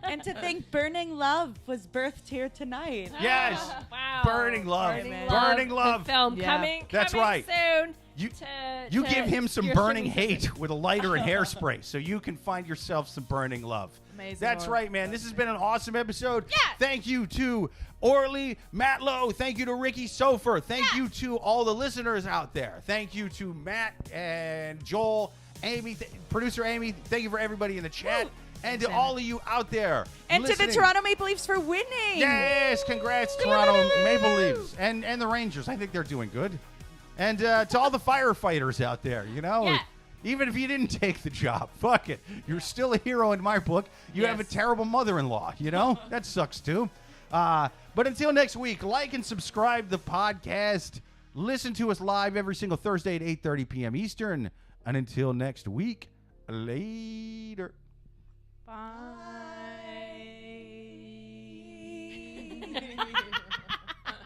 And to think Burning Love was birthed here tonight. Yes. Wow. Burning love. Burning Burning The love. film Yeah. coming. That's coming right. Soon. You To give him some your burning streaming hate with a lighter and hairspray so you can find yourself some burning love. Amazing That's work. right, man. This has been an awesome episode. Yes. Thank you to Orli, Matlow. Thank you to Ricki, Sofer. Thank you to all the listeners out there. Thank you to Matt and Joel, Amy, producer Amy. Thank you for everybody in the chat. And to all of you out there. And to listening. the Toronto Maple Leafs for winning. Yes, congrats, Toronto Maple Leafs. And the Rangers. I think they're doing good. And to all the firefighters out there, Yeah. even if you didn't take the job, fuck it. You're still a hero in my book. You have a terrible mother-in-law, That sucks too. But until next week, like and subscribe the podcast. Listen to us live every single Thursday at 8:30 p.m. Eastern. And until next week, later. Bye.